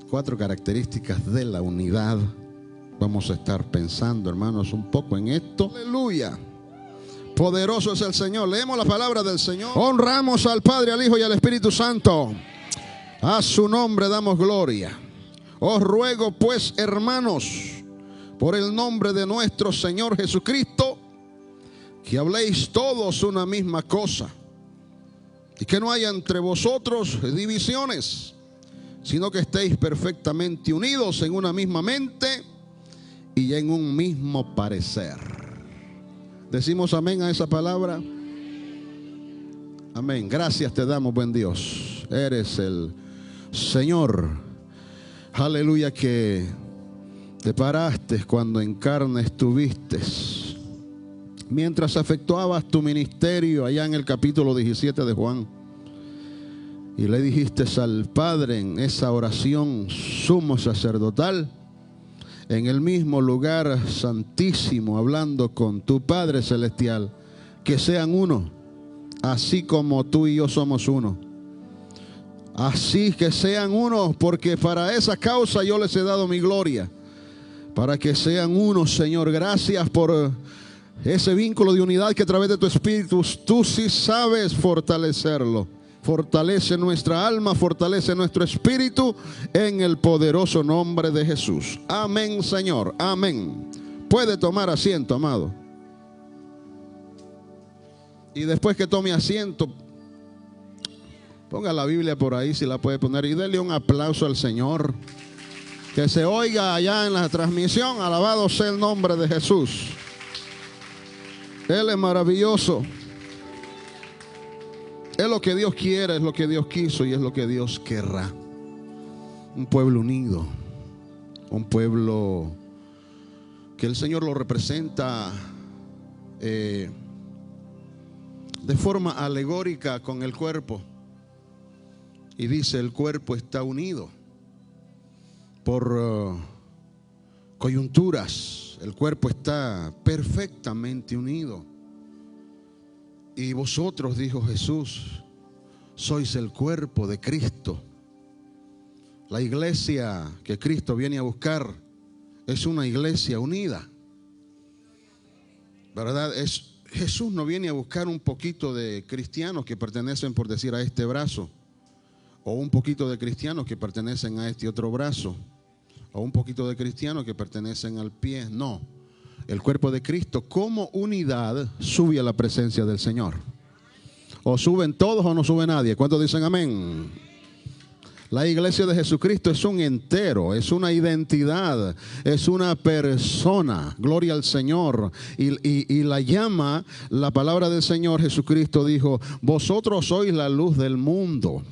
4 características de la unidad. Vamos a estar pensando, hermanos, un poco en esto. Aleluya. Poderoso es el Señor. Leemos la palabra del Señor. Honramos al Padre, al Hijo y al Espíritu Santo. A su nombre damos gloria. Os ruego pues, hermanos, por el nombre de nuestro Señor Jesucristo, que habléis todos una misma cosa, y que no haya entre vosotros divisiones, sino que estéis perfectamente unidos en una misma mente y en un mismo parecer. Decimos amén a esa palabra. Amén. Gracias te damos, buen Dios. Eres el Señor. Aleluya, que te paraste cuando en carne estuviste, mientras efectuabas tu ministerio allá en el capítulo 17 de Juan, y le dijiste al Padre en esa oración sumo sacerdotal, en el mismo lugar santísimo, hablando con tu Padre celestial, que sean uno, así como tú y yo somos uno. Así que sean uno, porque para esa causa yo les he dado mi gloria, para que sean uno, Señor. Gracias por ese vínculo de unidad que a través de tu Espíritu tú sí sabes fortalecerlo. Fortalece nuestra alma, fortalece nuestro espíritu en el poderoso nombre de Jesús. Amén, Señor. Amén. Puede tomar asiento, amado. Y después que tome asiento, ponga la Biblia por ahí si la puede poner, y dele un aplauso al Señor. Que se oiga allá en la transmisión. Alabado sea el nombre de Jesús. Él es maravilloso. Es lo que Dios quiere, es lo que Dios quiso y es lo que Dios querrá. Un pueblo unido, un pueblo que el Señor lo representa de forma alegórica con el cuerpo. Y dice, el cuerpo está unido por coyunturas. El cuerpo está perfectamente unido. Y vosotros, dijo Jesús, sois el cuerpo de Cristo. La iglesia que Cristo viene a buscar es una iglesia unida, ¿verdad? Jesús no viene a buscar un poquito de cristianos que pertenecen, por decir, a este brazo, o un poquito de cristianos que pertenecen a este otro brazo, o un poquito de cristianos que pertenecen al pie. No. El cuerpo de Cristo como unidad sube a la presencia del Señor. O suben todos o no sube nadie. ¿Cuántos dicen amén? La iglesia de Jesucristo es un entero, es una identidad, es una persona. Gloria al Señor. Y la llama, la palabra del Señor Jesucristo dijo, vosotros sois la luz del mundo.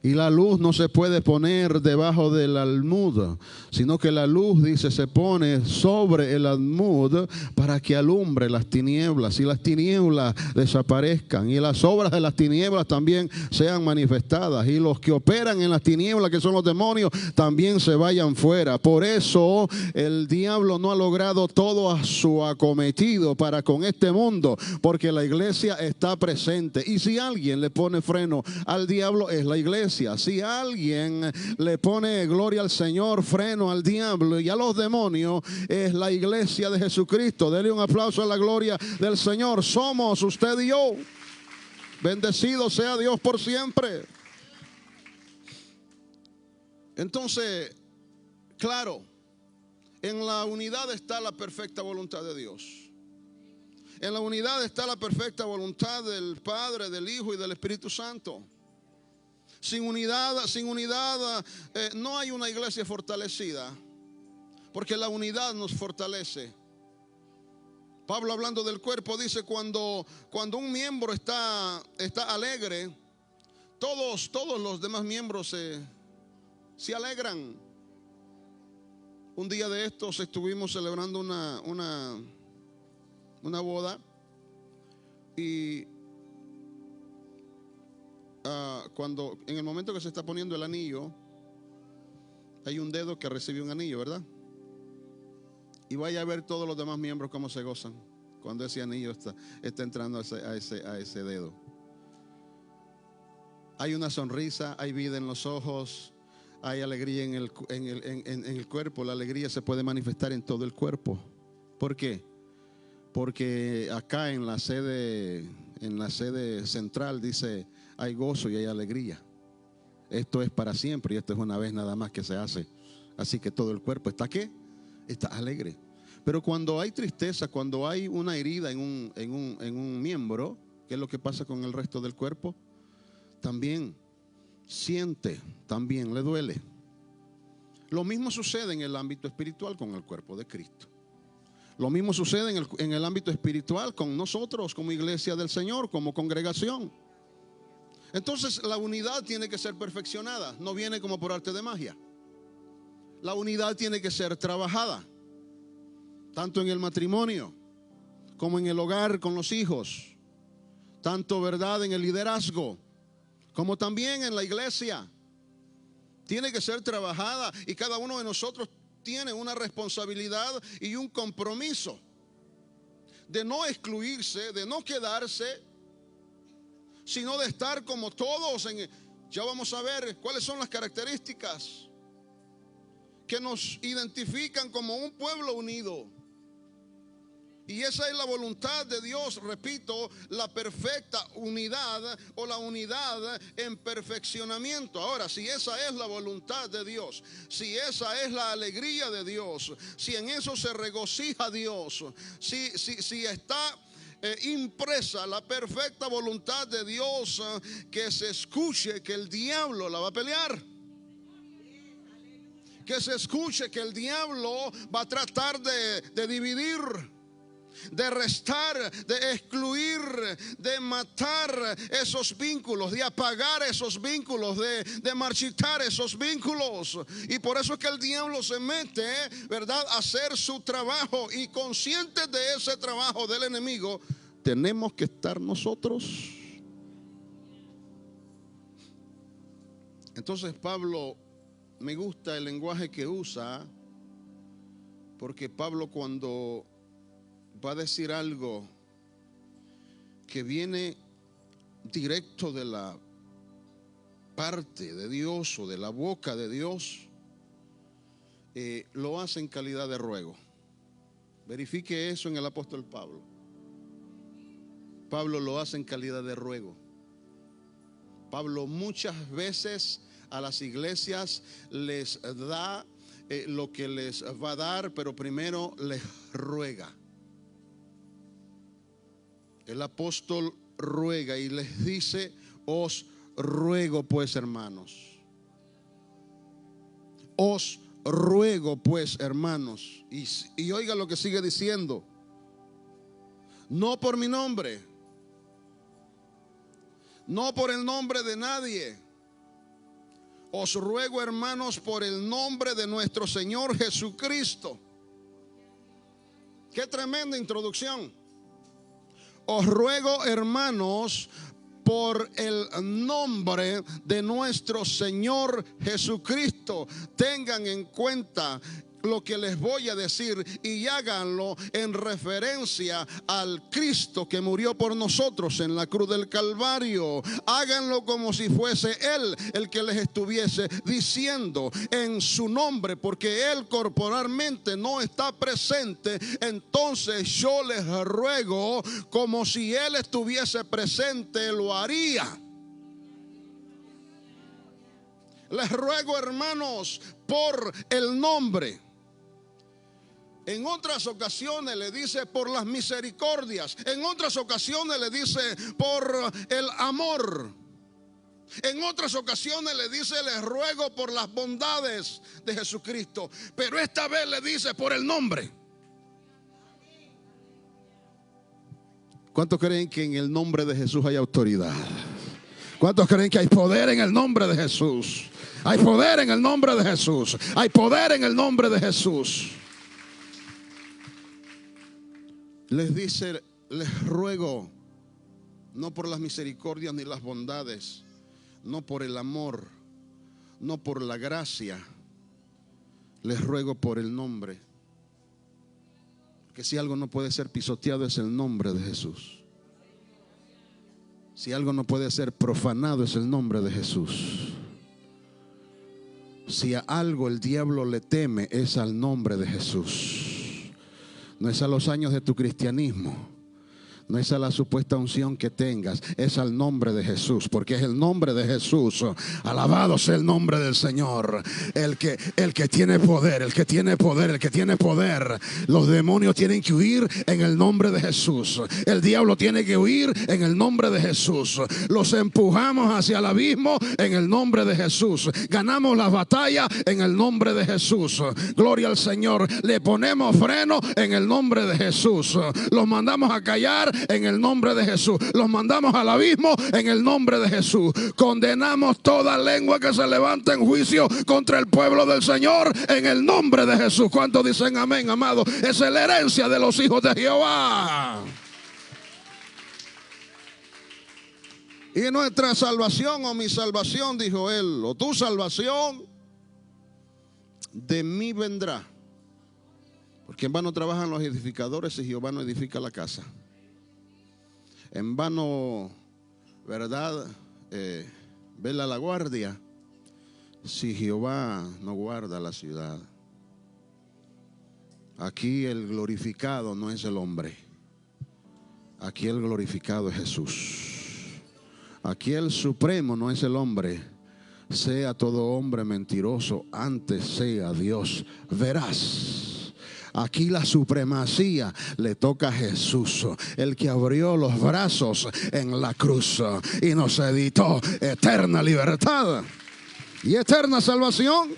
Y la luz no se puede poner debajo del almud, sino que la luz, dice, se pone sobre el almud para que alumbre las tinieblas y las tinieblas desaparezcan y las obras de las tinieblas también sean manifestadas y los que operan en las tinieblas, que son los demonios, también se vayan fuera. Por eso el diablo no ha logrado todo a su acometido para con este mundo, porque la iglesia está presente. Y si alguien le pone freno al diablo, es la iglesia. Si alguien le pone, gloria al Señor, freno al diablo y a los demonios, es la iglesia de Jesucristo. Dele un aplauso a la gloria del Señor. Somos usted y yo. Bendecido sea Dios por siempre. Entonces, claro, en la unidad está la perfecta voluntad de Dios. En la unidad está la perfecta voluntad del Padre, del Hijo y del Espíritu Santo. Sin unidad no hay una iglesia fortalecida, porque la unidad nos fortalece. Pablo, hablando del cuerpo, dice cuando un miembro está alegre, todos los demás miembros se alegran. Un día de estos estuvimos celebrando una boda y cuando en el momento que se está poniendo el anillo, hay un dedo que recibe un anillo, ¿verdad? Y vaya a ver todos los demás miembros cómo se gozan cuando ese anillo está entrando a ese dedo. Hay una sonrisa, hay vida en los ojos, hay alegría en el cuerpo, la alegría se puede manifestar en todo el cuerpo. ¿Por qué? Porque acá en la sede central dice, hay gozo y hay alegría. Esto es para siempre y esto es una vez nada más que se hace. Así que todo el cuerpo está ¿qué? Está alegre. Pero cuando hay tristeza, cuando hay una herida en un miembro, ¿qué es lo que pasa con el resto del cuerpo? También siente, también le duele. Lo mismo sucede en el ámbito espiritual con el cuerpo de Cristo. Lo mismo sucede en el ámbito espiritual con nosotros como iglesia del Señor, como congregación. Entonces la unidad tiene que ser perfeccionada, no viene como por arte de magia. La unidad tiene que ser trabajada, tanto en el matrimonio como en el hogar con los hijos, tanto verdad en el liderazgo como también en la iglesia. Tiene que ser trabajada y cada uno de nosotros tiene una responsabilidad y un compromiso de no excluirse, de no quedarse, sino de estar como todos. Ya vamos a ver cuáles son las características que nos identifican como un pueblo unido. Y esa es la voluntad de Dios, repito, la perfecta unidad o la unidad en perfeccionamiento. Ahora, si esa es la voluntad de Dios, si esa es la alegría de Dios, si en eso se regocija Dios, si está impresa la perfecta voluntad de Dios, que se escuche que el diablo la va a pelear. Que se escuche que el diablo va a tratar de dividir, de restar, de excluir, de matar esos vínculos, de apagar esos vínculos, de marchitar esos vínculos. Y por eso es que el diablo se mete, ¿verdad?, a hacer su trabajo. Y conscientes de ese trabajo del enemigo, tenemos que estar nosotros. Entonces Pablo, me gusta el lenguaje que usa, porque Pablo, cuando va a decir algo que viene directo de la parte de Dios o de la boca de Dios, lo hace en calidad de ruego. Verifique eso en el apóstol Pablo. Pablo lo hace en calidad de ruego. Pablo muchas veces a las iglesias les da lo que les va a dar, pero primero les ruega. El apóstol ruega y les dice: os ruego pues, hermanos. Os ruego pues, hermanos. Y oiga lo que sigue diciendo: no por mi nombre, no por el nombre de nadie. Os ruego, hermanos, por el nombre de nuestro Señor Jesucristo. Qué tremenda introducción. Os ruego, hermanos, por el nombre de nuestro Señor Jesucristo. Tengan en cuenta lo que les voy a decir y háganlo en referencia al Cristo que murió por nosotros en la cruz del Calvario. Háganlo como si fuese Él el que les estuviese diciendo en su nombre, porque Él corporalmente no está presente. Entonces yo les ruego como si Él estuviese presente, lo haría. Les ruego, hermanos, por el nombre. En otras ocasiones le dice por las misericordias. En otras ocasiones le dice por el amor. En otras ocasiones le dice: les ruego por las bondades de Jesucristo. Pero esta vez le dice por el nombre. ¿Cuántos creen que en el nombre de Jesús hay autoridad? ¿Cuántos creen que hay poder en el nombre de Jesús? Hay poder en el nombre de Jesús. Hay poder en el nombre de Jesús. Les dice: les ruego, no por las misericordias ni las bondades, no por el amor, no por la gracia, les ruego por el nombre. Que si algo no puede ser pisoteado es el nombre de Jesús. Si algo no puede ser profanado es el nombre de Jesús. Si a algo el diablo le teme, es al nombre de Jesús. No es a los años de tu cristianismo. No es a la supuesta unción que tengas, es al nombre de Jesús, porque es el nombre de Jesús. Alabado sea el nombre del Señor. El que tiene poder, el que tiene poder, el que tiene poder. Los demonios tienen que huir en el nombre de Jesús. El diablo tiene que huir en el nombre de Jesús. Los empujamos hacia el abismo en el nombre de Jesús. Ganamos las batallas en el nombre de Jesús. Gloria al Señor. Le ponemos freno en el nombre de Jesús. Los mandamos a callar en el nombre de Jesús. Los mandamos al abismo en el nombre de Jesús. Condenamos toda lengua que se levanta en juicio contra el pueblo del Señor en el nombre de Jesús. ¿Cuántos dicen amén, amado? Esa es la herencia de los hijos de Jehová. Y nuestra salvación, o mi salvación, dijo él, o tu salvación, de mí vendrá. Porque en vano trabajan los edificadores y Jehová no edifica la casa. En vano, ¿verdad? Vela la guardia si Jehová no guarda la ciudad. Aquí el glorificado no es el hombre. Aquí el glorificado es Jesús. Aquí el supremo no es el hombre. Sea todo hombre mentiroso, antes sea Dios veraz. Aquí la supremacía le toca a Jesús, el que abrió los brazos en la cruz y nos editó eterna libertad y eterna salvación.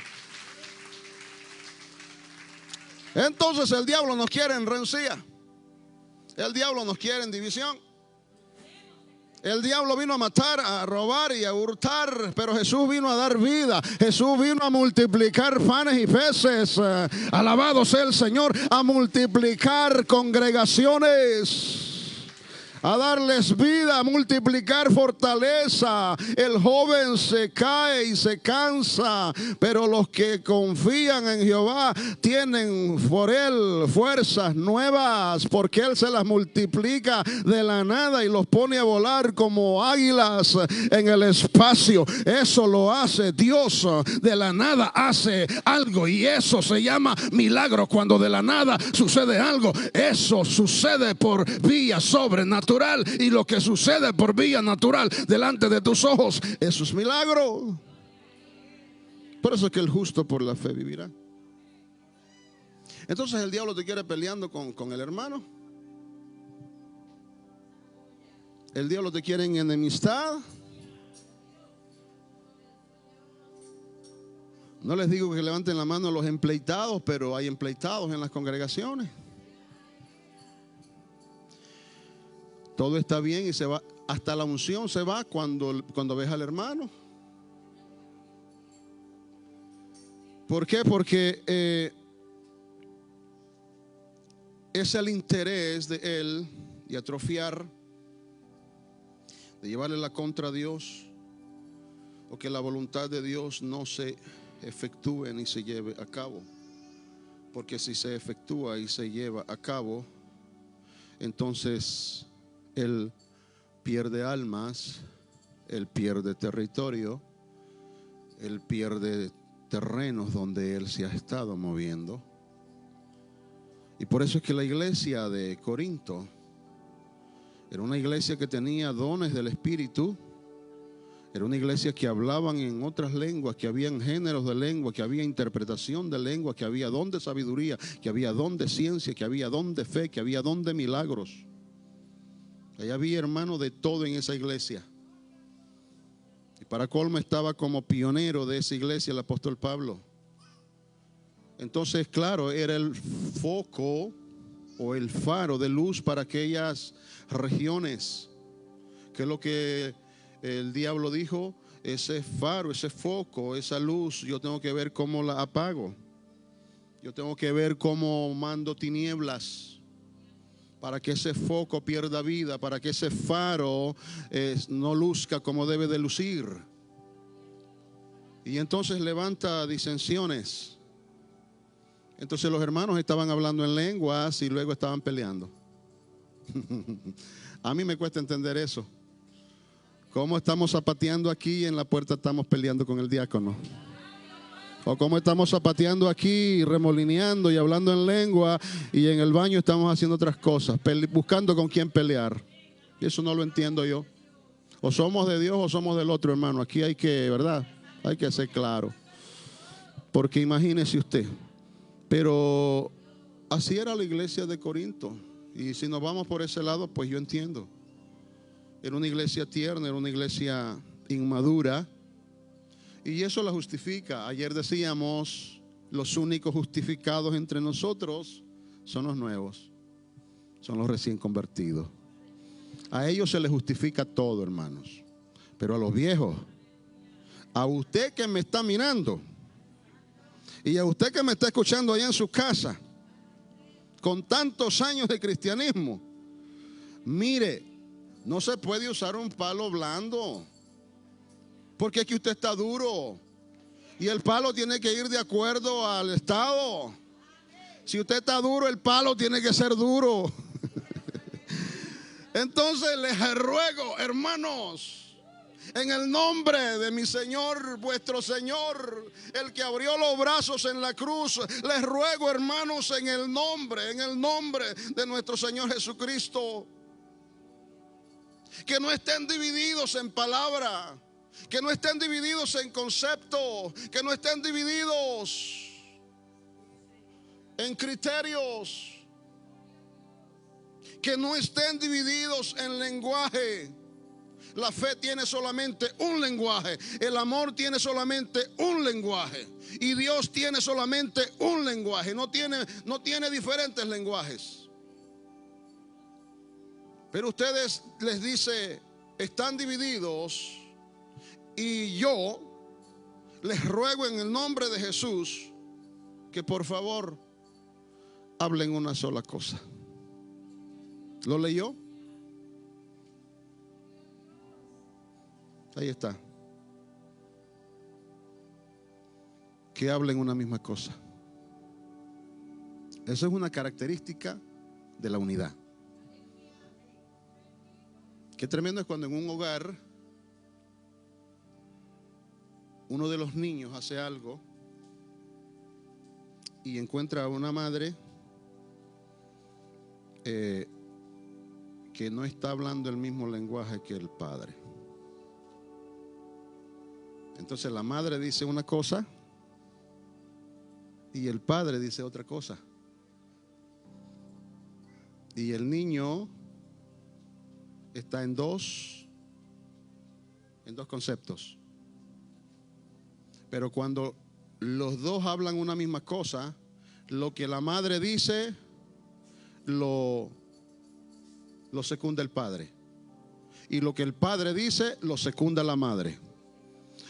Entonces el diablo nos quiere en rencilla. El diablo nos quiere en división. El diablo vino a matar, a robar y a hurtar, pero Jesús vino a dar vida. Jesús vino a multiplicar panes y peces. Alabado sea el Señor, a multiplicar congregaciones, a darles vida, a multiplicar fortaleza. El joven se cae y se cansa, pero los que confían en Jehová tienen por él fuerzas nuevas, porque él se las multiplica de la nada y los pone a volar como águilas en el espacio. Eso lo hace Dios. De la nada hace algo, y eso se llama milagro. Cuando de la nada sucede algo, eso sucede por vía sobrenatural. Y lo que sucede por vía natural delante de tus ojos, eso es milagro. Por eso es que el justo por la fe vivirá. Entonces el diablo te quiere peleando con el hermano. El diablo te quiere en enemistad. No les digo que levanten la mano los empleitados, pero hay empleitados en las congregaciones. Todo está bien y se va, hasta la unción se va cuando ves al hermano. ¿Por qué? Porque es el interés de él de atrofiar, de llevarle la contra a Dios, o que la voluntad de Dios no se efectúe ni se lleve a cabo. Porque si se efectúa y se lleva a cabo, entonces él pierde almas, él pierde territorio, él pierde terrenos donde él se ha estado moviendo. Y por eso es que la iglesia de Corinto era una iglesia que tenía dones del Espíritu. Era una iglesia que hablaban en otras lenguas, que habían géneros de lengua, que había interpretación de lengua, que había don de sabiduría, que había don de ciencia, que había don de fe, que había don de milagros. Allá había, hermano, de todo en esa iglesia. Y para colmo estaba como pionero de esa iglesia el apóstol Pablo. Entonces, claro, era el foco o el faro de luz para aquellas regiones. Que es lo que el diablo dijo: ese faro, ese foco, esa luz, yo tengo que ver cómo la apago. Yo tengo que ver cómo mando tinieblas para que ese foco pierda vida, para que ese faro no luzca como debe de lucir. Y entonces levanta disensiones. Entonces los hermanos estaban hablando en lenguas y luego estaban peleando. A mí me cuesta entender eso. ¿Cómo estamos zapateando aquí y en la puerta estamos peleando con el diácono? O como estamos zapateando aquí, remolineando y hablando en lengua, y en el baño estamos haciendo otras cosas, buscando con quién pelear. Y eso no lo entiendo yo. O somos de Dios o somos del otro, hermano. Aquí hay que, ¿verdad? Hay que ser claro. Porque imagínese usted. Pero así era la iglesia de Corinto. Y si nos vamos por ese lado, pues yo entiendo. Era una iglesia tierna, era una iglesia inmadura. Y eso la justifica. Ayer decíamos, los únicos justificados entre nosotros son los nuevos, son los recién convertidos. A ellos se les justifica todo, hermanos. Pero a los viejos, a usted que me está mirando y a usted que me está escuchando allá en su casa, con tantos años de cristianismo, mire, no se puede usar un palo blando. Porque es que usted está duro. Y el palo tiene que ir de acuerdo al estado. Si usted está duro, el palo tiene que ser duro. Entonces les ruego, hermanos, en el nombre de mi Señor, vuestro Señor, el que abrió los brazos en la cruz, les ruego, hermanos, en el nombre de nuestro Señor Jesucristo, que no estén divididos en palabra, que no estén divididos en concepto, que no estén divididos en criterios, que no estén divididos en lenguaje. La fe tiene solamente un lenguaje, el amor tiene solamente un lenguaje y Dios tiene solamente un lenguaje, no tiene diferentes lenguajes. Pero ustedes les dice, están divididos. Y yo les ruego en el nombre de Jesús que por favor hablen una sola cosa. ¿Lo leyó? Ahí está. Que hablen una misma cosa. Eso es una característica de la unidad. Qué tremendo es cuando en un hogar uno de los niños hace algo y encuentra a una madre que no está hablando el mismo lenguaje que el padre. Entonces la madre dice una cosa y el padre dice otra cosa. Y el niño está en dos conceptos. Pero cuando los dos hablan una misma cosa, lo que la madre dice lo secunda el padre. Y lo que el padre dice lo secunda la madre.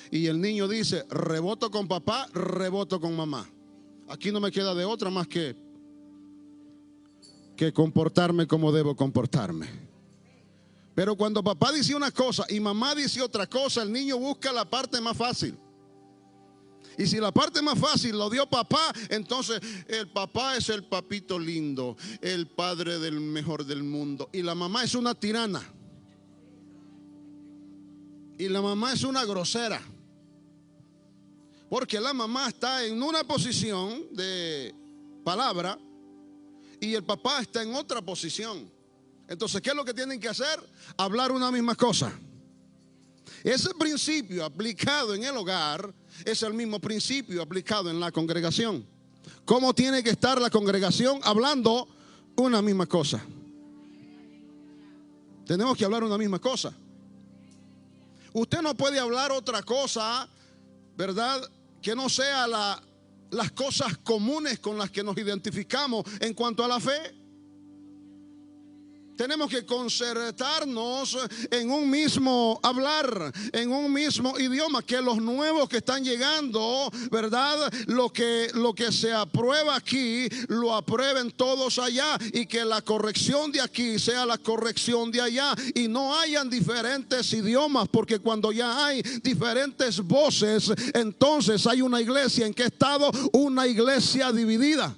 Y el niño dice, reboto con papá, reboto con mamá. Aquí no me queda de otra más que comportarme como debo comportarme. Pero cuando papá dice una cosa y mamá dice otra cosa, el niño busca la parte más fácil. Y si la parte más fácil lo dio papá, entonces el papá es el papito lindo, el padre del mejor del mundo. Y la mamá es una tirana. Y la mamá es una grosera. Porque la mamá está en una posición de palabra y el papá está en otra posición. Entonces, ¿qué es lo que tienen que hacer? Hablar una misma cosa. Ese principio aplicado en el hogar es el mismo principio aplicado en la congregación. ¿Cómo tiene que estar la congregación hablando una misma cosa? Tenemos que hablar una misma cosa. Usted no puede hablar otra cosa, ¿verdad?, que no sea las cosas comunes con las que nos identificamos en cuanto a la fe. Tenemos que concertarnos en un mismo hablar, en un mismo idioma, que los nuevos que están llegando, ¿verdad?, lo que se aprueba aquí, lo aprueben todos allá, y que la corrección de aquí sea la corrección de allá, y no hayan diferentes idiomas, porque cuando ya hay diferentes voces, entonces hay una iglesia ¿en qué estado? Una iglesia dividida.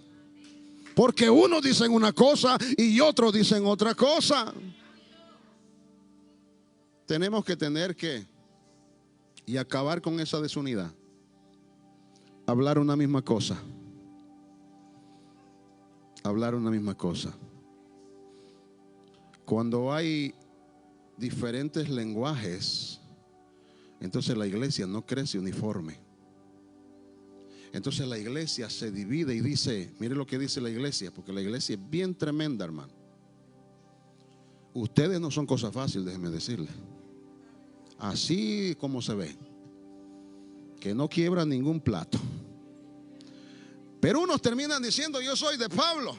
Porque unos dicen una cosa y otros dicen otra cosa. Tenemos que tener y acabar con esa desunidad. hablar una misma cosa. Hablar una misma cosa. Cuando hay diferentes lenguajes, entonces la iglesia no crece uniforme. Entonces la iglesia se divide y dice, mire lo que dice la iglesia, porque la iglesia es bien tremenda, hermano. Ustedes no son cosa fácil, déjenme decirle. Así como se ve, que no quiebra ningún plato. Pero unos terminan diciendo, yo soy de Pablo,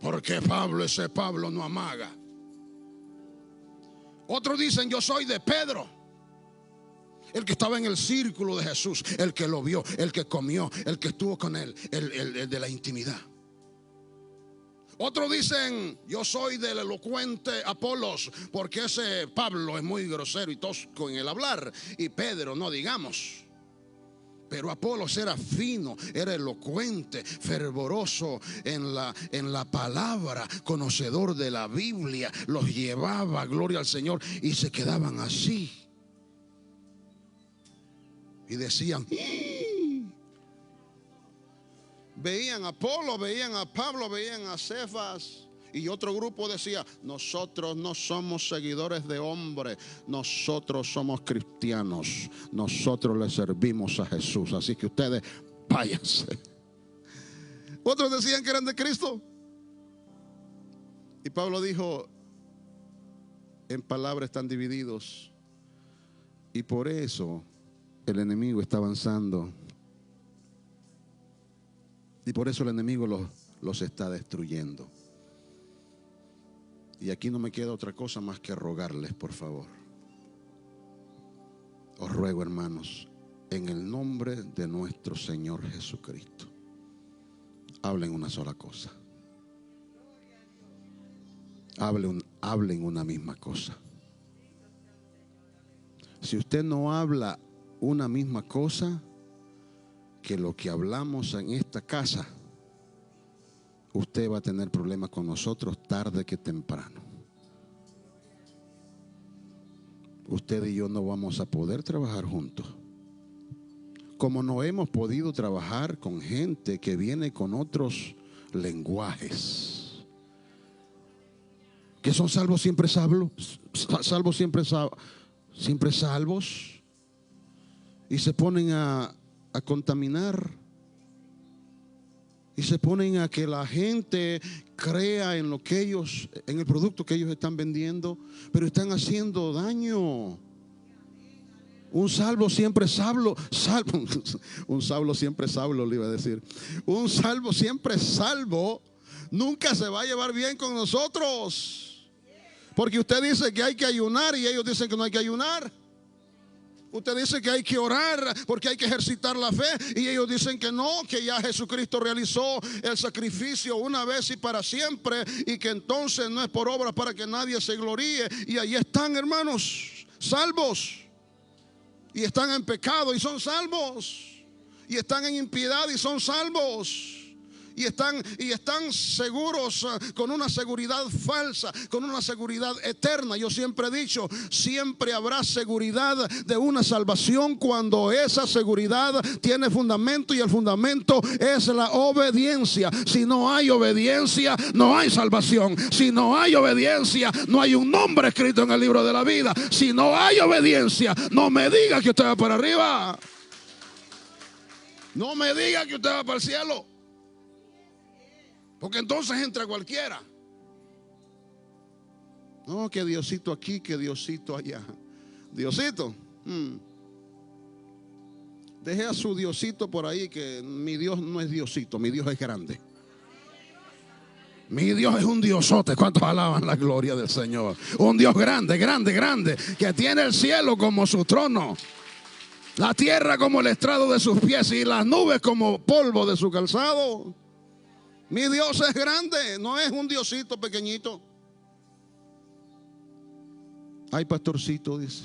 porque Pablo, ese Pablo no amaga. Otros dicen, yo soy de Pedro, el que estaba en el círculo de Jesús, el que lo vio, el que comió, el que estuvo con él, el de la intimidad. Otros dicen, yo soy del elocuente Apolos, porque ese Pablo es muy grosero y tosco en el hablar, y Pedro no digamos. Pero Apolos era fino, era elocuente, fervoroso en la palabra, conocedor de la Biblia, los llevaba, gloria al Señor, y se quedaban así. Y decían, veían a Apolo, veían a Pablo, veían a Cefas. Y otro grupo decía, nosotros no somos seguidores de hombres, nosotros somos cristianos, nosotros le servimos a Jesús, así que ustedes váyanse. Otros decían que eran de Cristo. Y Pablo dijo, en palabra están divididos. Y por eso el enemigo está avanzando. Y por eso el enemigo los está destruyendo. Y aquí no me queda otra cosa más que rogarles, por favor. Os ruego, hermanos, en el nombre de nuestro Señor Jesucristo, hablen una sola cosa. Hablen una misma cosa. Si usted no habla una misma cosa que lo que hablamos en esta casa, usted va a tener problemas con nosotros tarde que temprano. Usted y yo no vamos a poder trabajar juntos. Como no hemos podido trabajar con gente que viene con otros lenguajes. Que son salvos siempre salvos. Salvos siempre salvos. Y se ponen a contaminar. Y se ponen a que la gente crea en lo que ellos, en el producto que ellos están vendiendo, pero están haciendo daño. Un salvo siempre salvo, un salvo siempre salvo, le iba a decir. Un salvo siempre salvo, nunca se va a llevar bien con nosotros. Porque usted dice que hay que ayunar y ellos dicen que no hay que ayunar. Usted dice que hay que orar porque hay que ejercitar la fe y ellos dicen que no, que ya Jesucristo realizó el sacrificio una vez y para siempre y que entonces no es por obras para que nadie se gloríe. Y ahí están, hermanos, salvos, y están en pecado y son salvos, y están en impiedad y son salvos. Y están seguros, con una seguridad falsa, con una seguridad eterna. Yo siempre he dicho, siempre habrá seguridad de una salvación cuando esa seguridad tiene fundamento, y el fundamento es la obediencia. Si no hay obediencia, no hay salvación. Si no hay obediencia, no hay un nombre escrito en el libro de la vida. Si no hay obediencia, no me diga que usted va para arriba. No me diga que usted va para el cielo. Porque entonces entra cualquiera. No, que Diosito aquí, que Diosito allá. Diosito, deje a su Diosito por ahí, que mi Dios no es Diosito, mi Dios es grande. Mi Dios es un Diosote. ¿Cuántos alaban la gloria del Señor? Un Dios grande, grande, grande, que tiene el cielo como su trono, la tierra como el estrado de sus pies y las nubes como polvo de su calzado. Mi Dios es grande, no es un Diosito pequeñito. Ay, pastorcito, dice.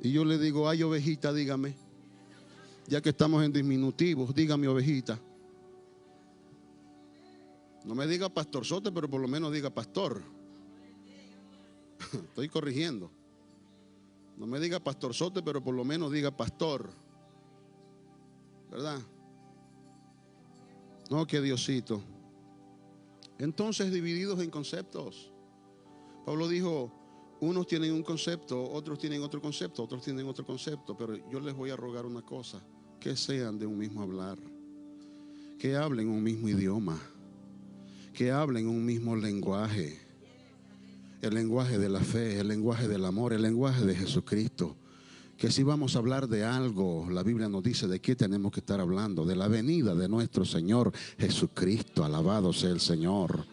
Y yo le digo, ay, ovejita, dígame. Ya que estamos en diminutivos, dígame, ovejita. No me diga pastorzote, pero por lo menos diga pastor. Estoy corrigiendo. No me diga pastorzote, pero por lo menos diga pastor, ¿verdad? No, que Diosito. Entonces, divididos en conceptos. Pablo dijo, unos tienen un concepto, otros tienen otro concepto, otros tienen otro concepto, pero yo les voy a rogar una cosa, que sean de un mismo hablar, que hablen un mismo idioma, que hablen un mismo lenguaje, el lenguaje de la fe, el lenguaje del amor, el lenguaje de Jesucristo. Que si vamos a hablar de algo, la Biblia nos dice de qué tenemos que estar hablando, de la venida de nuestro Señor Jesucristo, alabado sea el Señor.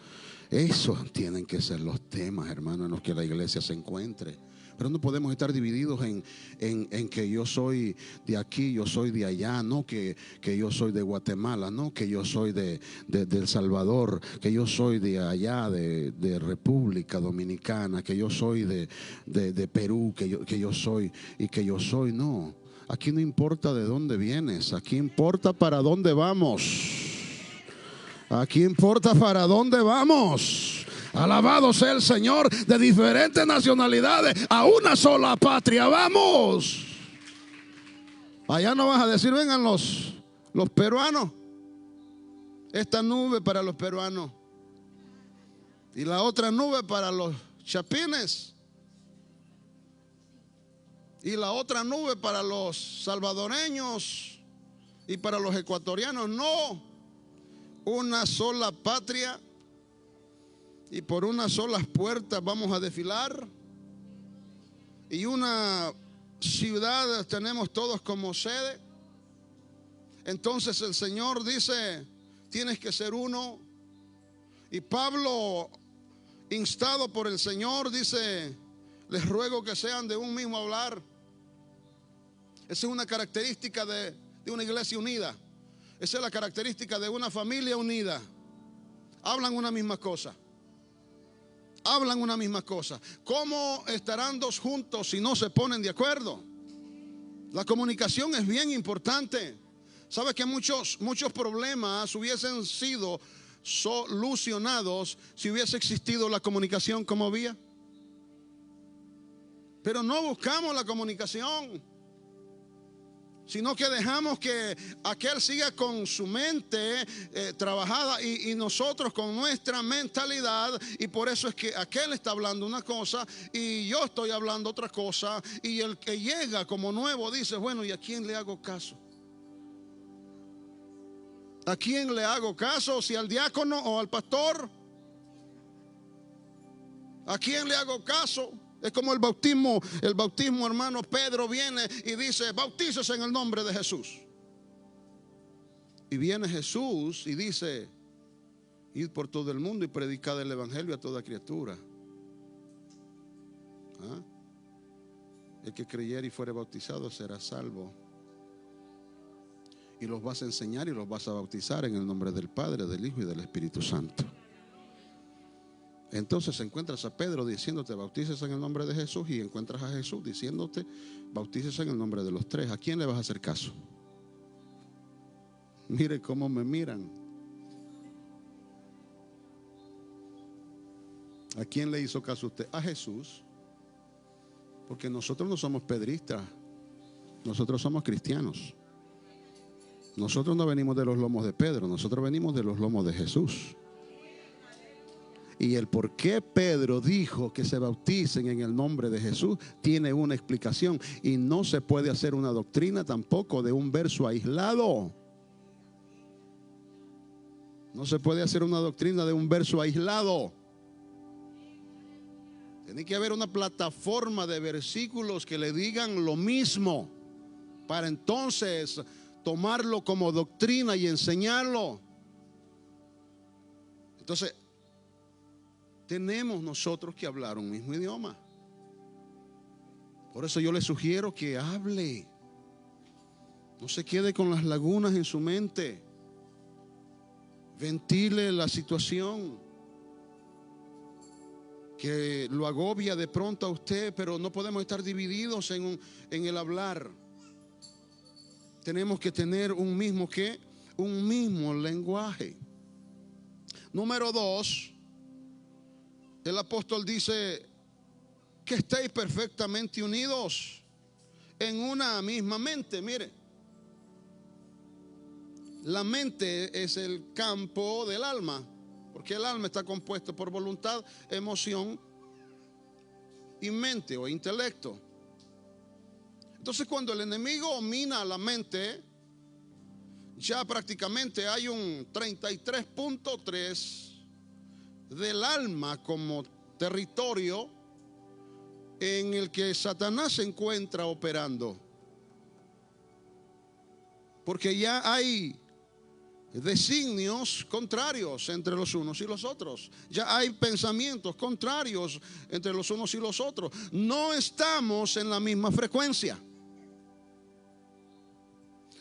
Esos tienen que ser los temas, hermano, en los que la iglesia se encuentre. Pero no podemos estar divididos en que yo soy de aquí, yo soy de allá, no que yo soy de Guatemala, no que yo soy de El Salvador, que yo soy de allá, de República Dominicana, que yo soy de Perú, que yo soy y que yo soy, no. Aquí no importa de dónde vienes, aquí importa para dónde vamos. Aquí importa para dónde vamos. Alabado sea el Señor, de diferentes nacionalidades a una sola patria. Vamos. Allá no vas a decir, vengan los peruanos. Esta nube para los peruanos. Y la otra nube para los chapines. Y la otra nube para los salvadoreños y para los ecuatorianos. No. Una sola patria y por una sola puerta vamos a desfilar, y una ciudad tenemos todos como sede. Entonces el Señor dice, tienes que ser uno. Y Pablo, instado por el Señor, dice, les ruego que sean de un mismo hablar. Esa es una característica de una iglesia unida. Esa es la característica de una familia unida. Hablan una misma cosa. Hablan una misma cosa. ¿Cómo estarán dos juntos si no se ponen de acuerdo? La comunicación es bien importante. ¿Sabe que muchos problemas hubiesen sido solucionados si hubiese existido la comunicación como vía? Pero no buscamos la comunicación, sino que dejamos que aquel siga con su mente trabajada y nosotros con nuestra mentalidad. Y por eso es que aquel está hablando una cosa y yo estoy hablando otra cosa. Y el que llega como nuevo dice, bueno, ¿y a quién le hago caso? ¿A quién le hago caso? ¿Si al diácono o al pastor? ¿A quién le hago caso? Es como el bautismo, hermano. Pedro viene y dice, bautícese en el nombre de Jesús. Y viene Jesús y dice, id por todo el mundo y predicad el evangelio a toda criatura. ¿Ah? El que creyere y fuere bautizado será salvo. Y los vas a enseñar y los vas a bautizar en el nombre del Padre, del Hijo y del Espíritu Santo. Entonces encuentras a Pedro diciéndote, bautícese en el nombre de Jesús, y encuentras a Jesús diciéndote, bautícese en el nombre de los tres. ¿A quién le vas a hacer caso? Mire cómo me miran. ¿A quién le hizo caso usted? A Jesús. Porque nosotros no somos pedristas, nosotros somos cristianos. Nosotros no venimos de los lomos de Pedro, nosotros venimos de los lomos de Jesús. Y el por qué Pedro dijo que se bauticen en el nombre de Jesús tiene una explicación. Y no se puede hacer una doctrina tampoco de un verso aislado. No se puede hacer una doctrina de un verso aislado. Tiene que haber una plataforma de versículos que le digan lo mismo, para entonces tomarlo como doctrina y enseñarlo. Entonces, tenemos nosotros que hablar un mismo idioma. Por eso yo le sugiero que hable. No se quede con las lagunas en su mente. Ventile la situación que lo agobia de pronto a usted, pero no podemos estar divididos en el hablar. Tenemos que tener un mismo lenguaje. Número 2. El apóstol dice que estéis perfectamente unidos en una misma mente. Mire, la mente es el campo del alma, porque el alma está compuesto por voluntad, emoción y mente o intelecto. Entonces, cuando el enemigo domina la mente, ya prácticamente hay un 33.3 del alma como territorio en el que Satanás se encuentra operando. Porque ya hay designios contrarios entre los unos y los otros. Ya hay pensamientos contrarios entre los unos y los otros. No estamos en la misma frecuencia.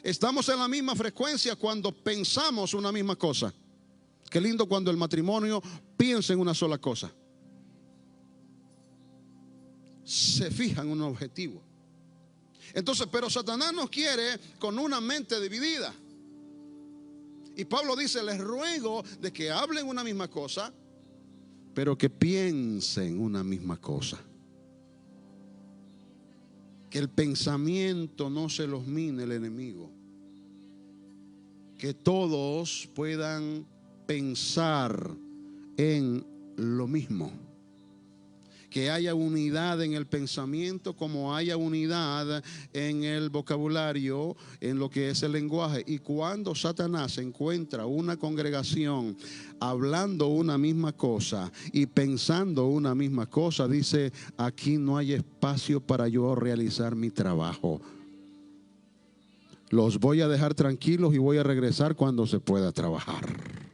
Estamos en la misma frecuencia cuando pensamos una misma cosa. Qué lindo cuando el matrimonio piensa en una sola cosa. Se fija en un objetivo. Entonces, pero Satanás nos quiere con una mente dividida. Y Pablo dice, les ruego de que hablen una misma cosa, pero que piensen una misma cosa. Que el pensamiento no se los mine el enemigo. Que todos puedan pensar en lo mismo. Que haya unidad en el pensamiento como haya unidad en el vocabulario, en lo que es el lenguaje. Y cuando Satanás encuentra una congregación hablando una misma cosa y pensando una misma cosa, dice, aquí no hay espacio para yo realizar mi trabajo. Los voy a dejar tranquilos y voy a regresar cuando se pueda trabajar.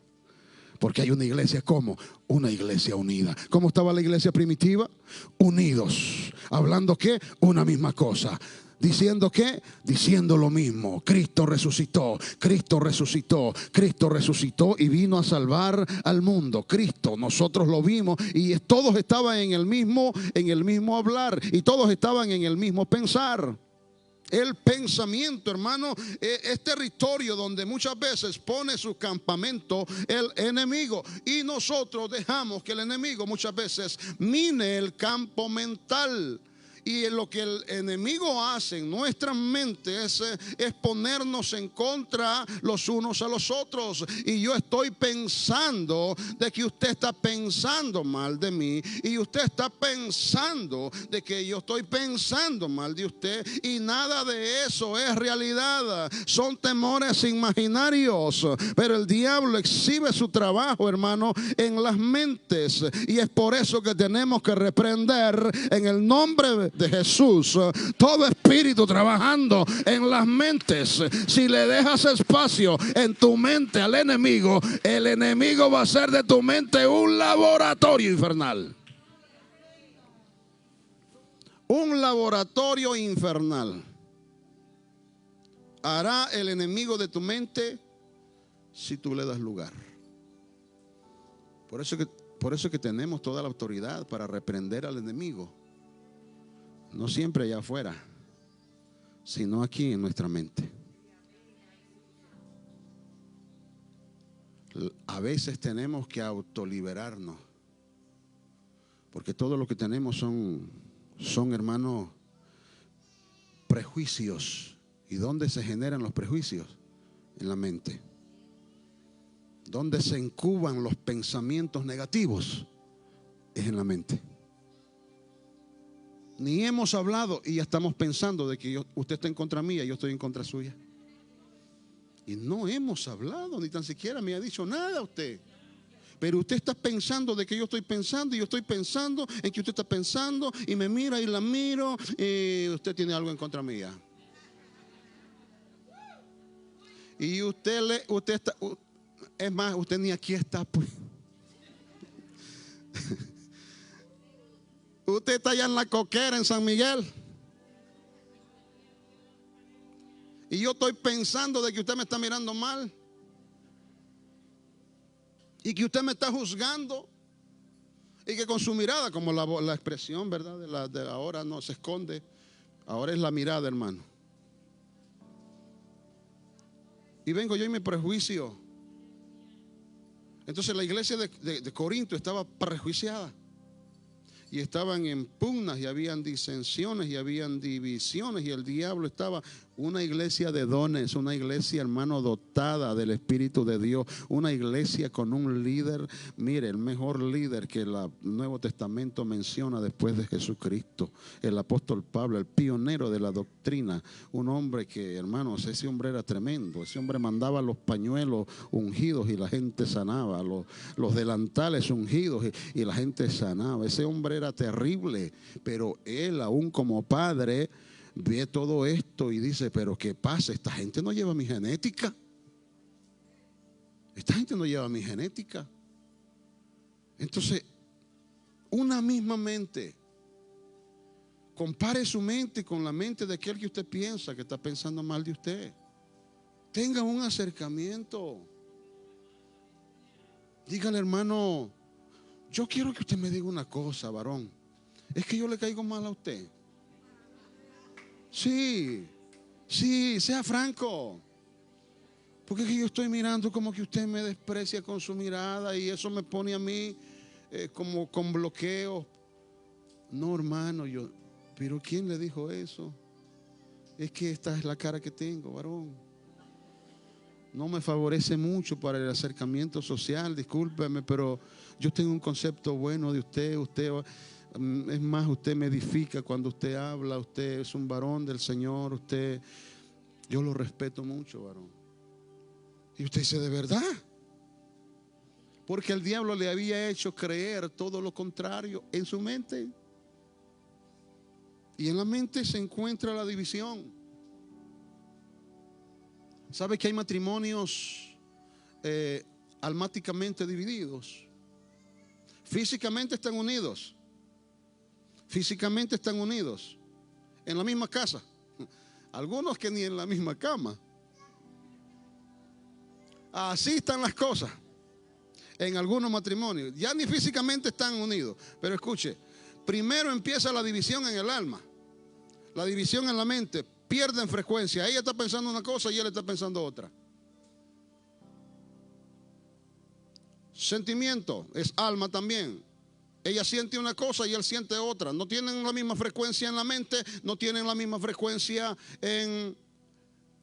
Porque hay una iglesia como una iglesia unida. ¿Cómo estaba la iglesia primitiva? Unidos. ¿Hablando qué? Una misma cosa. ¿Diciendo qué? Diciendo lo mismo. Cristo resucitó, Cristo resucitó, Cristo resucitó y vino a salvar al mundo. Cristo, nosotros lo vimos y todos estaban en el mismo hablar y todos estaban en el mismo pensar. El pensamiento, hermano, es territorio donde muchas veces pone su campamento el enemigo. Y nosotros dejamos que el enemigo muchas veces mine el campo mental. Y lo que el enemigo hace en nuestras mentes es ponernos en contra los unos a los otros. Y yo estoy pensando de que usted está pensando mal de mí. Y usted está pensando de que yo estoy pensando mal de usted. Y nada de eso es realidad. Son temores imaginarios. Pero el diablo exhibe su trabajo, hermano, en las mentes. Y es por eso que tenemos que reprender en el nombre de Jesús todo espíritu trabajando en las mentes. Si le dejas espacio en tu mente al enemigo, el enemigo va a hacer de tu mente un laboratorio infernal. Un laboratorio infernal. Hará el enemigo de tu mente si tú le das lugar. Por eso que tenemos toda la autoridad para reprender al enemigo. No siempre allá afuera, sino aquí en nuestra mente. A veces tenemos que autoliberarnos, porque todo lo que tenemos son hermanos, prejuicios. ¿Y dónde se generan los prejuicios? En la mente. ¿Dónde se incuban los pensamientos negativos? Es en la mente. Ni hemos hablado y ya estamos pensando de que usted está en contra mía y yo estoy en contra suya. Y no hemos hablado, ni tan siquiera me ha dicho nada usted. Pero usted está pensando de que yo estoy pensando y yo estoy pensando en que usted está pensando y me mira y la miro y usted tiene algo en contra mía. Y usted está, es más, usted ni aquí está, pues. Usted está allá en la Coquera, en San Miguel. Y yo estoy pensando de que usted me está mirando mal. Y que usted me está juzgando. Y que con su mirada, como la expresión, ¿verdad? De ahora no se esconde. Ahora es la mirada, hermano. Y vengo yo y mi prejuicio. Entonces la iglesia de Corinto estaba prejuiciada. y estaban en pugnas y habían disensiones y habían divisiones y el diablo estaba. Una iglesia de dones, una iglesia, hermano, dotada del Espíritu de Dios, una iglesia con un líder, mire, el mejor líder que el Nuevo Testamento menciona después de Jesucristo, el apóstol Pablo, el pionero de la doctrina, un hombre que, hermanos, ese hombre era tremendo, ese hombre mandaba los pañuelos ungidos y la gente sanaba, los delantales ungidos y la gente sanaba. Ese hombre era terrible, pero él aún como padre ve todo esto y dice, pero ¿qué pasa? Esta gente no lleva mi genética. Esta gente no lleva mi genética. Entonces, una misma mente. Compare su mente con la mente de aquel que usted piensa que está pensando mal de usted. Tenga un acercamiento. Dígale, hermano, yo quiero que usted me diga una cosa, varón. Es que yo le caigo mal a usted. Sí, sea franco. Porque es que yo estoy mirando como que usted me desprecia con su mirada y eso me pone a mí como con bloqueo. No, hermano, pero ¿quién le dijo eso? Es que esta es la cara que tengo, varón. No me favorece mucho para el acercamiento social, discúlpeme, pero yo tengo un concepto bueno de usted. Es más, usted me edifica cuando usted habla, usted es un varón del Señor, yo lo respeto mucho, varón. Y usted dice, ¿de verdad? Porque el diablo le había hecho creer todo lo contrario en su mente. Y en la mente se encuentra la división. ¿Sabe que hay matrimonios almáticamente divididos? Físicamente están unidos. Físicamente están unidos en la misma casa. Algunos que ni en la misma cama. Así están las cosas en algunos matrimonios. Ya ni físicamente están unidos. Pero escuche, primero empieza la división en el alma, la división en la mente. Pierden frecuencia. Ella está pensando una cosa y él está pensando otra. Sentimiento es alma también. Ella siente una cosa y él siente otra. No tienen la misma frecuencia en la mente, no tienen la misma frecuencia en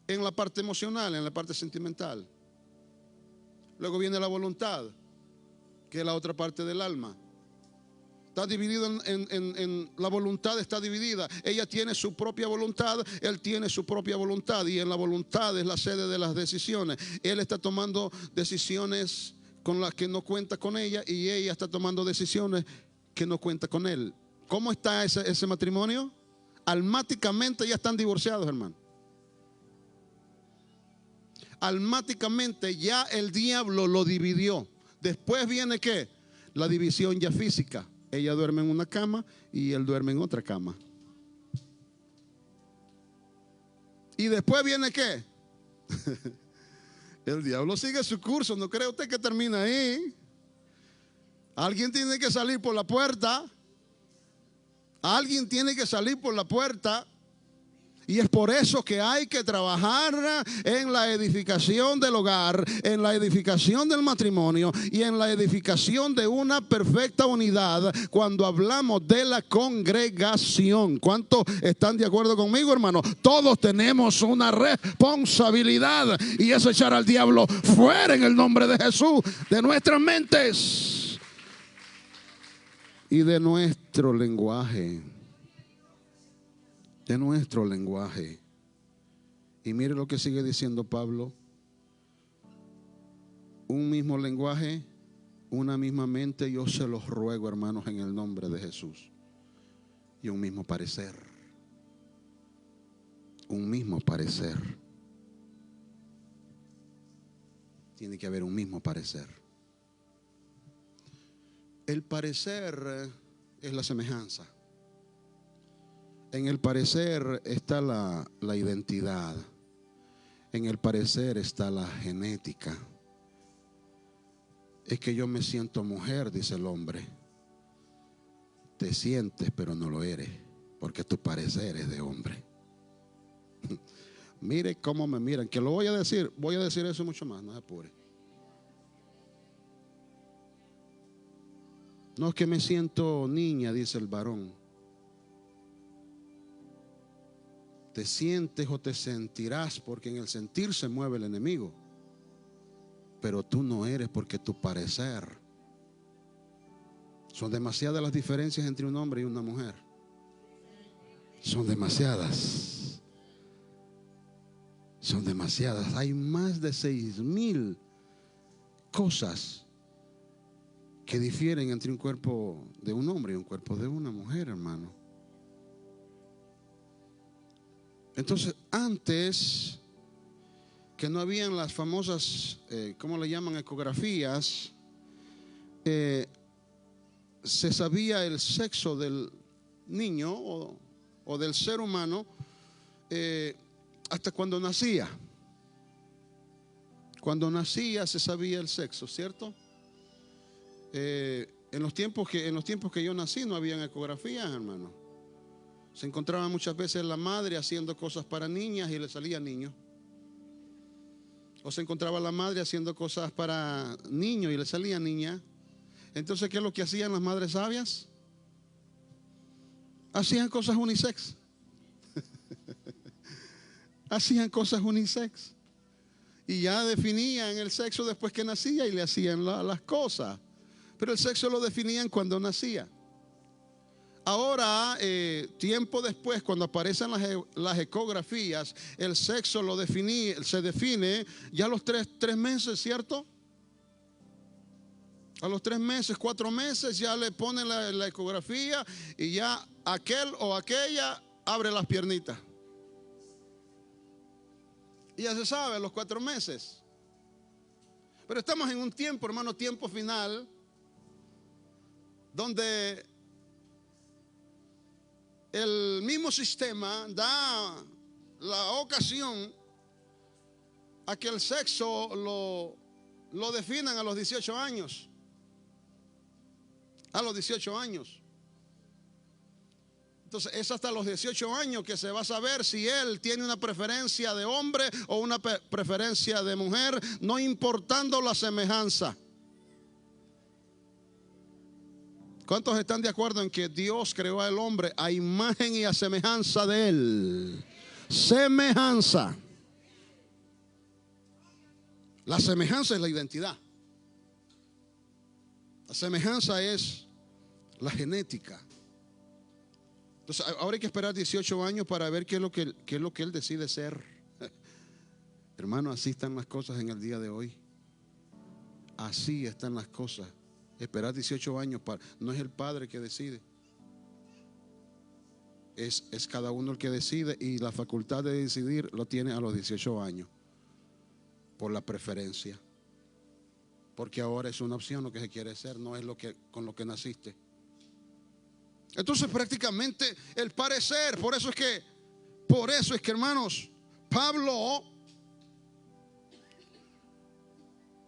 la parte emocional, en la parte sentimental. Luego viene la voluntad, que es la otra parte del alma. Está dividido la voluntad está dividida. Ella tiene su propia voluntad, él tiene su propia voluntad. Y en la voluntad es la sede de las decisiones. Él está tomando decisiones con las que no cuenta con ella y ella está tomando decisiones que no cuenta con él. ¿Cómo está ese matrimonio? Almáticamente ya están divorciados, hermano. Almáticamente ya el diablo lo dividió. Después viene ¿qué? La división ya física. Ella duerme en una cama y él duerme en otra cama. Y después viene ¿qué? El diablo sigue su curso. ¿No cree usted que termina ahí? Alguien tiene que salir por la puerta. Alguien tiene que salir por la puerta. Y es por eso que hay que trabajar en la edificación del hogar, en la edificación del matrimonio y en la edificación de una perfecta unidad cuando hablamos de la congregación. ¿Cuántos están de acuerdo conmigo, hermano? Todos tenemos una responsabilidad y es echar al diablo fuera en el nombre de Jesús de nuestras mentes y de nuestro lenguaje. De nuestro lenguaje. Y mire lo que sigue diciendo Pablo. Un mismo lenguaje, una misma mente, yo se los ruego, hermanos, en el nombre de Jesús. Y un mismo parecer. Un mismo parecer. Tiene que haber un mismo parecer. El parecer es la semejanza. En el parecer está la identidad. En el parecer está la genética. Es que yo me siento mujer, dice el hombre. Te sientes, pero no lo eres, porque tu parecer es de hombre. Mire cómo me miran, que lo voy a decir eso mucho más, no se apure. No es que me siento niña, dice el varón. Te sientes o te sentirás, porque en el sentir se mueve el enemigo. Pero tú no eres, porque tu parecer. Son demasiadas las diferencias entre un hombre y una mujer. Son demasiadas. Son demasiadas. Hay más de 6,000 cosas que difieren entre un cuerpo de un hombre y un cuerpo de una mujer, hermano. Entonces, antes que no habían las famosas, ¿cómo le llaman? Ecografías, se sabía el sexo del niño o del ser humano hasta cuando nacía. Cuando nacía se sabía el sexo, ¿cierto? En los tiempos que yo nací no habían ecografías, hermano. Se encontraba muchas veces la madre haciendo cosas para niñas y le salía niño. O se encontraba la madre haciendo cosas para niños y le salía niña. Entonces, ¿qué es lo que hacían las madres sabias? Hacían cosas unisex. Hacían cosas unisex. Y ya definían el sexo después que nacía y le hacían las cosas. Pero el sexo lo definían cuando nacía. Ahora, tiempo después, cuando aparecen las ecografías, el sexo se define ya a los tres meses, ¿cierto? A los 3 meses, 4 meses ya le ponen la ecografía y ya aquel o aquella abre las piernitas. Y ya se sabe, a los 4 meses. Pero estamos en un tiempo, hermano, tiempo final, donde el mismo sistema da la ocasión a que el sexo lo definan a los 18 años. A los 18 años. Entonces es hasta los 18 años que se va a saber si él tiene una preferencia de hombre o una preferencia de mujer, no importando la semejanza. ¿Cuántos están de acuerdo en que Dios creó al hombre a imagen y a semejanza de él? Semejanza. La semejanza es la identidad. La semejanza es la genética. Entonces ahora hay que esperar 18 años para ver qué es lo que él decide ser. Hermano, así están las cosas en el día de hoy. Así están las cosas. Esperar 18 años no es el padre que decide. Es cada uno el que decide, y la facultad de decidir lo tiene a los 18 años. Por la preferencia. Porque ahora es una opción lo que se quiere ser, no es con lo que naciste. Entonces prácticamente el parecer, por eso es que hermanos, Pablo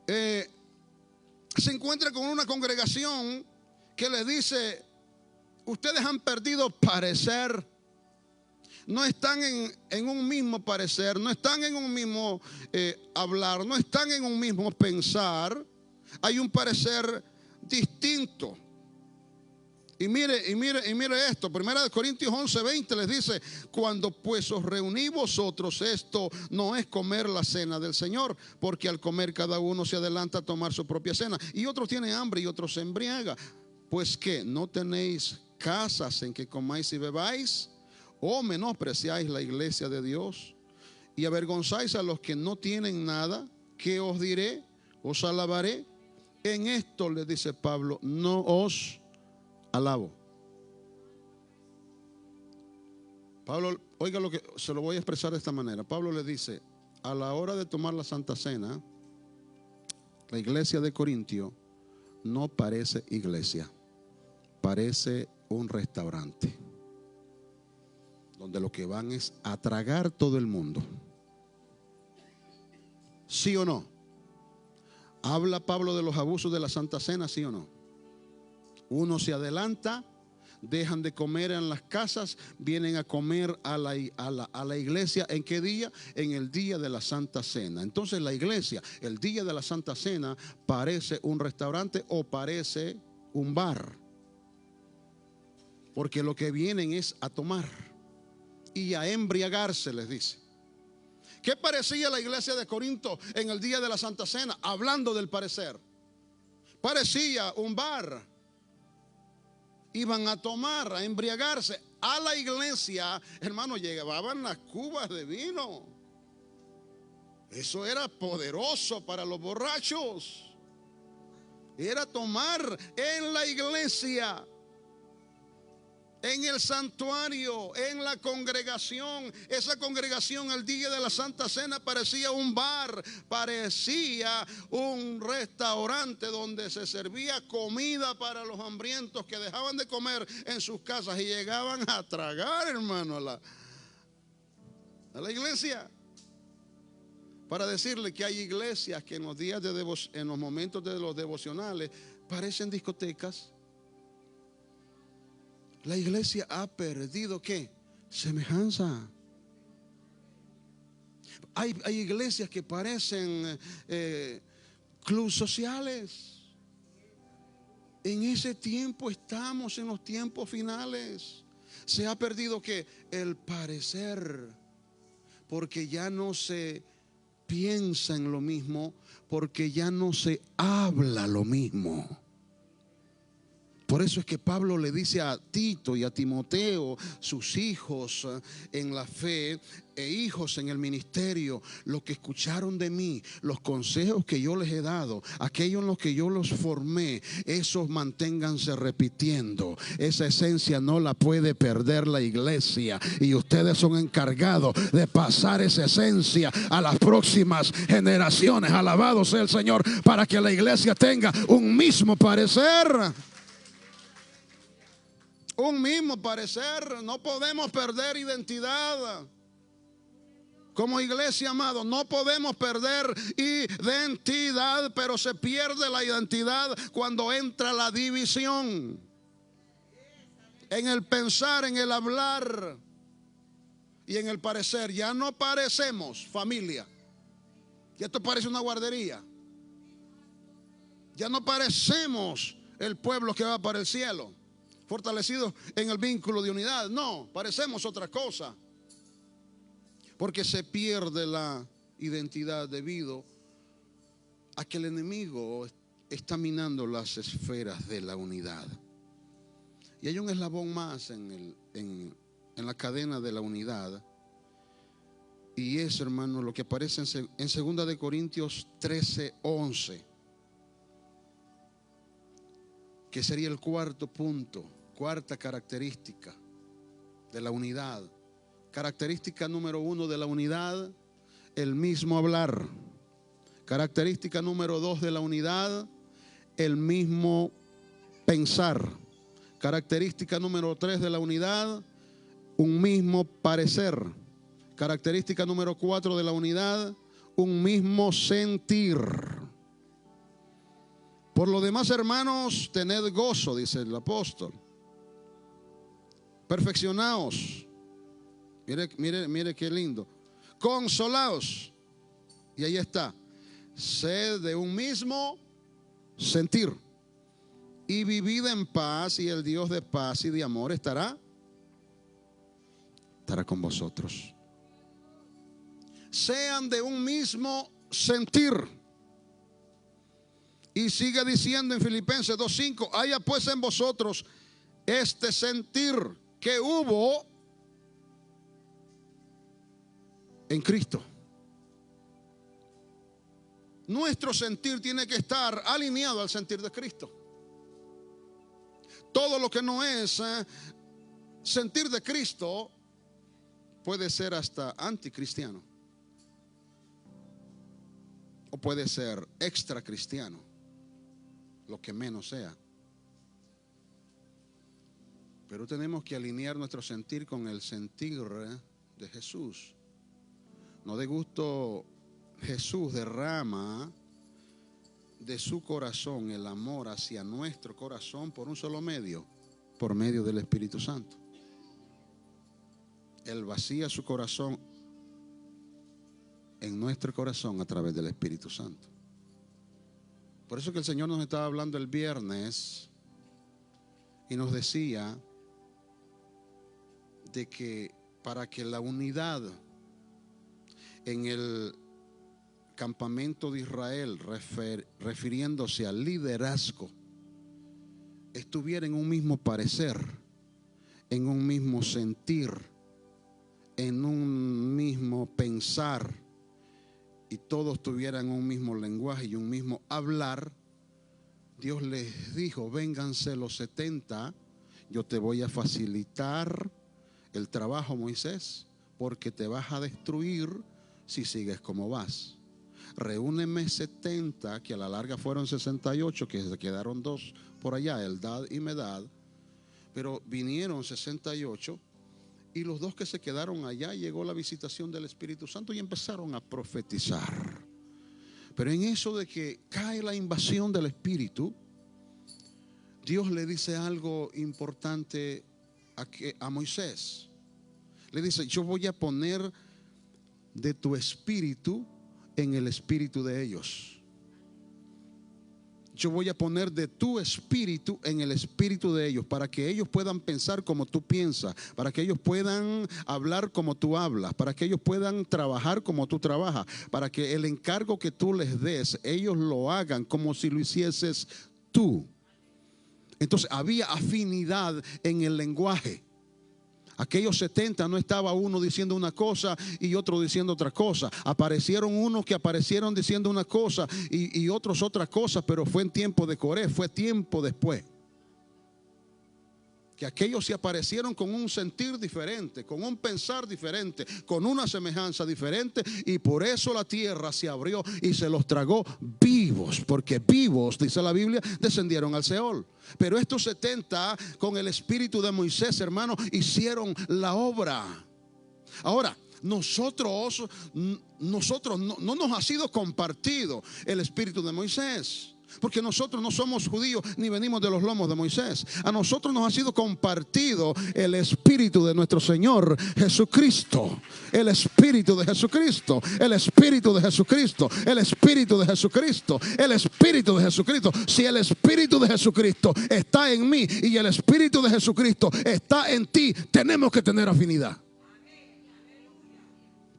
se encuentra con una congregación que le dice: ustedes han perdido parecer. No están en un mismo parecer, no están en un mismo hablar, no están en un mismo pensar. Hay un parecer distinto. Y mire esto, 1 Corintios 11:20 les dice: cuando pues os reuní vosotros, esto no es comer la cena del Señor, porque al comer cada uno se adelanta a tomar su propia cena, y otros tienen hambre y otros se embriagan. Pues ¿qué? ¿No tenéis casas en que comáis y bebáis? ¿O menospreciáis la iglesia de Dios y avergonzáis a los que no tienen nada? ¿Qué os diré? ¿Os alabaré? En esto, le dice Pablo, no os alabo. Pablo, oiga lo que se lo voy a expresar de esta manera. Pablo le dice: a la hora de tomar la Santa Cena, la iglesia de Corintio no parece iglesia, parece un restaurante donde lo que van es a tragar todo el mundo. ¿Sí o no? ¿Habla Pablo de los abusos de la Santa Cena, sí o no? Uno se adelanta, dejan de comer en las casas, vienen a comer a la iglesia. ¿En qué día? En el día de la Santa Cena. Entonces la iglesia, el día de la Santa Cena, parece un restaurante o parece un bar, porque lo que vienen es a tomar y a embriagarse, les dice. ¿Qué parecía la iglesia de Corinto en el día de la Santa Cena? Hablando del parecer, parecía un bar. Iban a tomar, a embriagarse. A la iglesia, hermano, llevaban las cubas de vino. Eso era poderoso para los borrachos. Era tomar en la iglesia, en el santuario, en la congregación. Esa congregación el día de la Santa Cena parecía un bar, parecía un restaurante donde se servía comida para los hambrientos que dejaban de comer en sus casas y llegaban a tragar, hermano, a la iglesia. Para decirle que hay iglesias que en los días en los momentos de los devocionales parecen discotecas. La iglesia ha perdido ¿qué? Semejanza. Hay iglesias que parecen clubes sociales. En ese tiempo estamos, en los tiempos finales. Se ha perdido ¿qué? El parecer, porque ya no se piensa en lo mismo, porque ya no se habla lo mismo. Por eso es que Pablo le dice a Tito y a Timoteo, sus hijos en la fe e hijos en el ministerio, lo que escucharon de mí, los consejos que yo les he dado, aquellos en los que yo los formé, esos manténganse repitiendo. Esa esencia no la puede perder la iglesia, y ustedes son encargados de pasar esa esencia a las próximas generaciones. Alabado sea el Señor, para que la iglesia tenga un mismo parecer. Un mismo parecer. No podemos perder identidad. Como iglesia, amado, no podemos perder identidad, pero se pierde la identidad cuando entra la división. En el pensar, en el hablar y en el parecer. Ya no parecemos familia. Ya esto parece una guardería. Ya no parecemos el pueblo que va para el cielo, fortalecidos en el vínculo de unidad. No, parecemos otra cosa, porque se pierde la identidad debido a que el enemigo está minando las esferas de la unidad. Y hay un eslabón más en la cadena de la unidad, y es, hermano, lo que aparece en 2 de Corintios 13:11, que sería el cuarto punto, cuarta característica de la unidad. Característica número 1 de la unidad, el mismo hablar. Característica número 2 de la unidad, el mismo pensar. Característica número 3 de la unidad, un mismo parecer. Característica número 4 de la unidad, un mismo sentir. Por lo demás, hermanos, tened gozo, dice el apóstol. Perfeccionaos. Mire qué lindo. Consolaos. Y ahí está. Sed de un mismo sentir. Y vivid en paz, y el Dios de paz y de amor estará con vosotros. Sean de un mismo sentir. Y sigue diciendo en Filipenses 2:5, haya pues en vosotros este sentir que hubo en Cristo. Nuestro sentir tiene que estar alineado al sentir de Cristo. Todo lo que no es sentir de Cristo puede ser hasta anticristiano, o puede ser extra cristiano, lo que menos sea. Pero tenemos que alinear nuestro sentir con el sentir de Jesús. No de gusto, Jesús derrama de su corazón el amor hacia nuestro corazón por un solo medio, por medio del Espíritu Santo. Él vacía su corazón en nuestro corazón a través del Espíritu Santo. Por eso que el Señor nos estaba hablando el viernes y nos decía de que para que la unidad en el campamento de Israel, refiriéndose al liderazgo, estuviera en un mismo parecer, en un mismo sentir, en un mismo pensar, y todos tuvieran un mismo lenguaje y un mismo hablar, Dios les dijo: vénganse los 70, yo te voy a facilitar el trabajo, Moisés, porque te vas a destruir si sigues como vas. Reúneme 70, que a la larga fueron 68, que se quedaron 2 por allá, Eldad y Medad, pero vinieron 68, y los 2 que se quedaron allá, llegó la visitación del Espíritu Santo y empezaron a profetizar. Pero en eso de que cae la invasión del Espíritu, Dios le dice algo importante a Moisés. Le dice: yo voy a poner de tu espíritu en el espíritu de ellos. Yo voy a poner de tu espíritu en el espíritu de ellos, para que ellos puedan pensar como tú piensas, para que ellos puedan hablar como tú hablas, para que ellos puedan trabajar como tú trabajas, para que el encargo que tú les des, ellos lo hagan como si lo hicieses tú. Entonces había afinidad en el lenguaje. Aquellos 70 no estaba uno diciendo una cosa y otro diciendo otra cosa. Aparecieron unos que aparecieron diciendo una cosa y otros otra cosa, pero fue en tiempo de Coré, fue tiempo después. Que aquellos se aparecieron con un sentir diferente, con un pensar diferente, con una semejanza diferente, y por eso la tierra se abrió y se los tragó vivos, porque vivos, dice la Biblia, descendieron al Seol. Pero estos 70 con el espíritu de Moisés, hermano, hicieron la obra. Ahora, nosotros no nos ha sido compartido el espíritu de Moisés, porque nosotros no somos judíos ni venimos de los lomos de Moisés. A nosotros nos ha sido compartido el espíritu de nuestro Señor Jesucristo. El espíritu de Jesucristo. El espíritu de Jesucristo. El espíritu de Jesucristo. El espíritu de Jesucristo. Si el espíritu de Jesucristo está en mí y el espíritu de Jesucristo está en ti, tenemos que tener afinidad.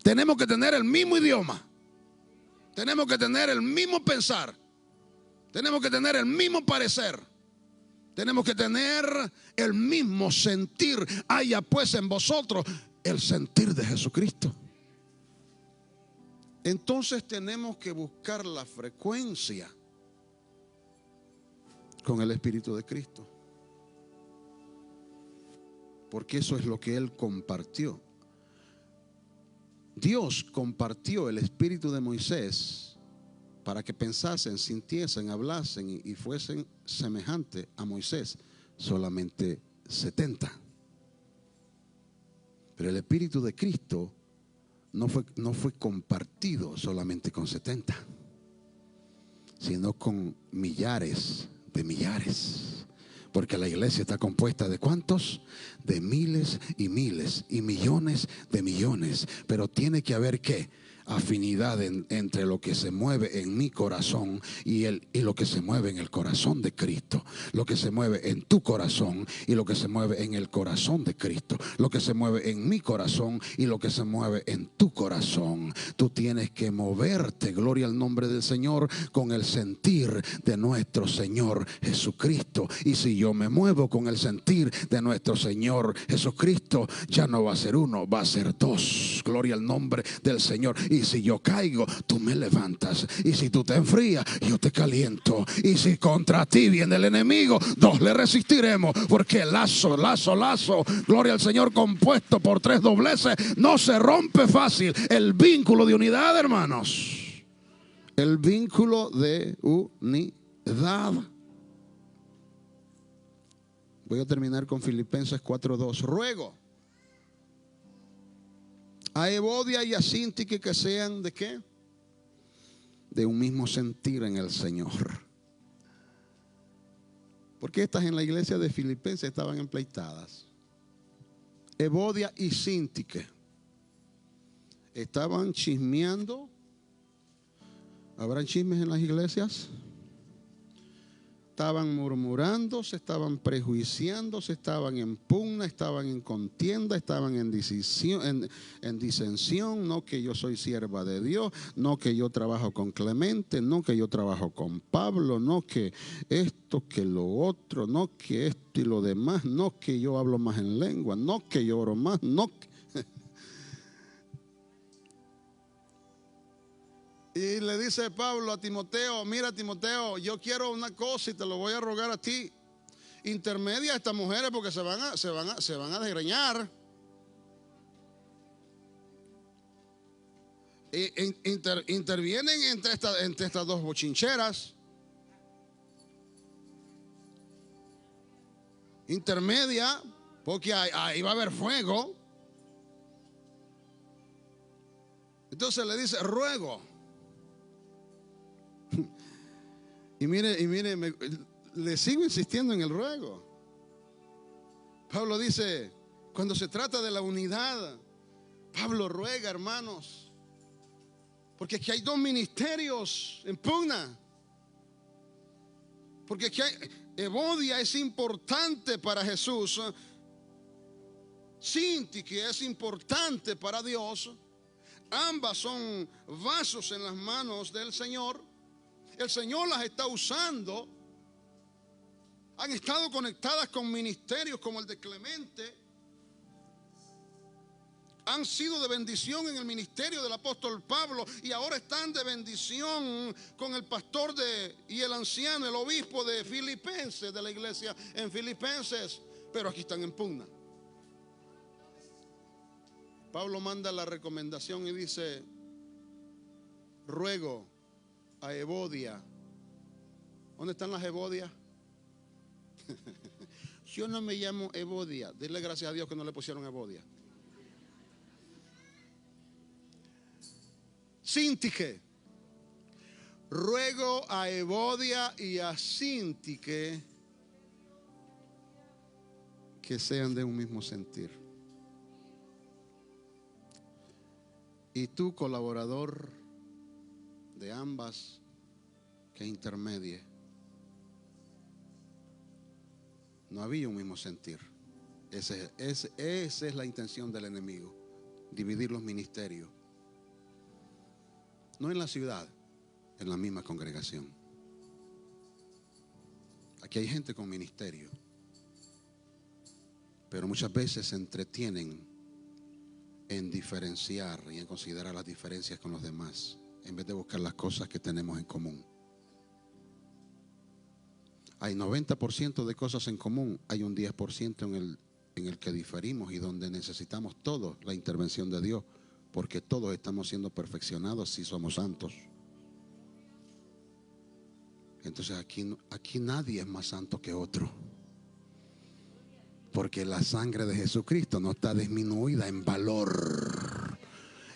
Tenemos que tener el mismo idioma. Tenemos que tener el mismo pensar. Tenemos que tener el mismo parecer. Tenemos que tener el mismo sentir. Haya pues en vosotros el sentir de Jesucristo. Entonces tenemos que buscar la frecuencia con el Espíritu de Cristo, porque eso es lo que Él compartió. Dios compartió el espíritu de Moisés para que pensasen, sintiesen, hablasen y fuesen semejantes a Moisés, solamente 70. Pero el espíritu de Cristo no fue compartido solamente con 70, sino con millares de millares. Porque la iglesia está compuesta ¿de cuántos? De miles y miles y millones de millones. Pero tiene que haber ¿qué? Afinidad entre lo que se mueve en mi corazón y lo que se mueve en el corazón de Cristo. Lo que se mueve en tu corazón y lo que se mueve en el corazón de Cristo. Lo que se mueve en mi corazón y lo que se mueve en tu corazón. Tú tienes que moverte, gloria al nombre del Señor, con el sentir de nuestro Señor Jesucristo. Y si yo me muevo con el sentir de nuestro Señor Jesucristo, ya no va a ser uno, va a ser dos. Gloria al nombre del Señor. Y si yo caigo, tú me levantas. Y si tú te enfrías, yo te caliento. Y si contra ti viene el enemigo, dos le resistiremos. Porque lazo, gloria al Señor, compuesto por 3 dobleces, no se rompe fácil. El vínculo de unidad, hermanos. El vínculo de unidad. Voy a terminar con Filipenses 4:2. Ruego a Evodia y a Síntique que sean ¿de qué? De un mismo sentir en el Señor. Porque estas en la iglesia de Filipenses estaban empleitadas. Evodia y Síntique estaban chismeando. ¿Habrán chismes en las iglesias? estaban murmurando, se estaban prejuiciando, se estaban en pugna, estaban en contienda, estaban en disensión. No que yo soy sierva de Dios, no que yo trabajo con Clemente, no que yo trabajo con Pablo, no que esto, que lo otro, no que esto y lo demás, no que yo hablo más en lengua, no que yo oro más, no que... Y le dice Pablo a Timoteo: mira, Timoteo, yo quiero una cosa y te lo voy a rogar a ti. Intermedia a estas mujeres porque se van a desgreñar. Intervienen entre estas dos bochincheras. Intermedia, porque ahí va a haber fuego. Entonces le dice: ruego. Y mire, le sigo insistiendo en el ruego. Pablo dice, cuando se trata de la unidad, Pablo ruega, hermanos, porque aquí hay dos ministerios en pugna. Porque aquí Evodia es importante para Jesús, Síntique es importante para Dios. Ambas son vasos en las manos del Señor. El Señor las está usando. Han estado conectadas con ministerios como el de Clemente. Han sido de bendición en el ministerio del apóstol Pablo y ahora están de bendición con el pastor y el anciano, el obispo de Filipenses, de la iglesia en Filipenses. Pero aquí están en pugna. Pablo manda la recomendación y dice: ruego a Evodia. ¿Dónde están las Evodias? Yo no me llamo Evodia. Dile gracias a Dios que no le pusieron Evodia. Síntique. Ruego a Evodia y a Síntique que sean de un mismo sentir. Y tú, colaborador de ambas, que intermedie. No había un mismo sentir. Esa es la intención del enemigo: dividir los ministerios. No en la ciudad, en la misma congregación. Aquí hay gente con ministerio, pero muchas veces se entretienen en diferenciar y en considerar las diferencias con los demás, en vez de buscar las cosas que tenemos en común. Hay 90% de cosas en común, hay un 10% en el que diferimos y donde necesitamos todos la intervención de Dios, porque todos estamos siendo perfeccionados si somos santos. Entonces aquí nadie es más santo que otro, porque la sangre de Jesucristo no está disminuida en valor.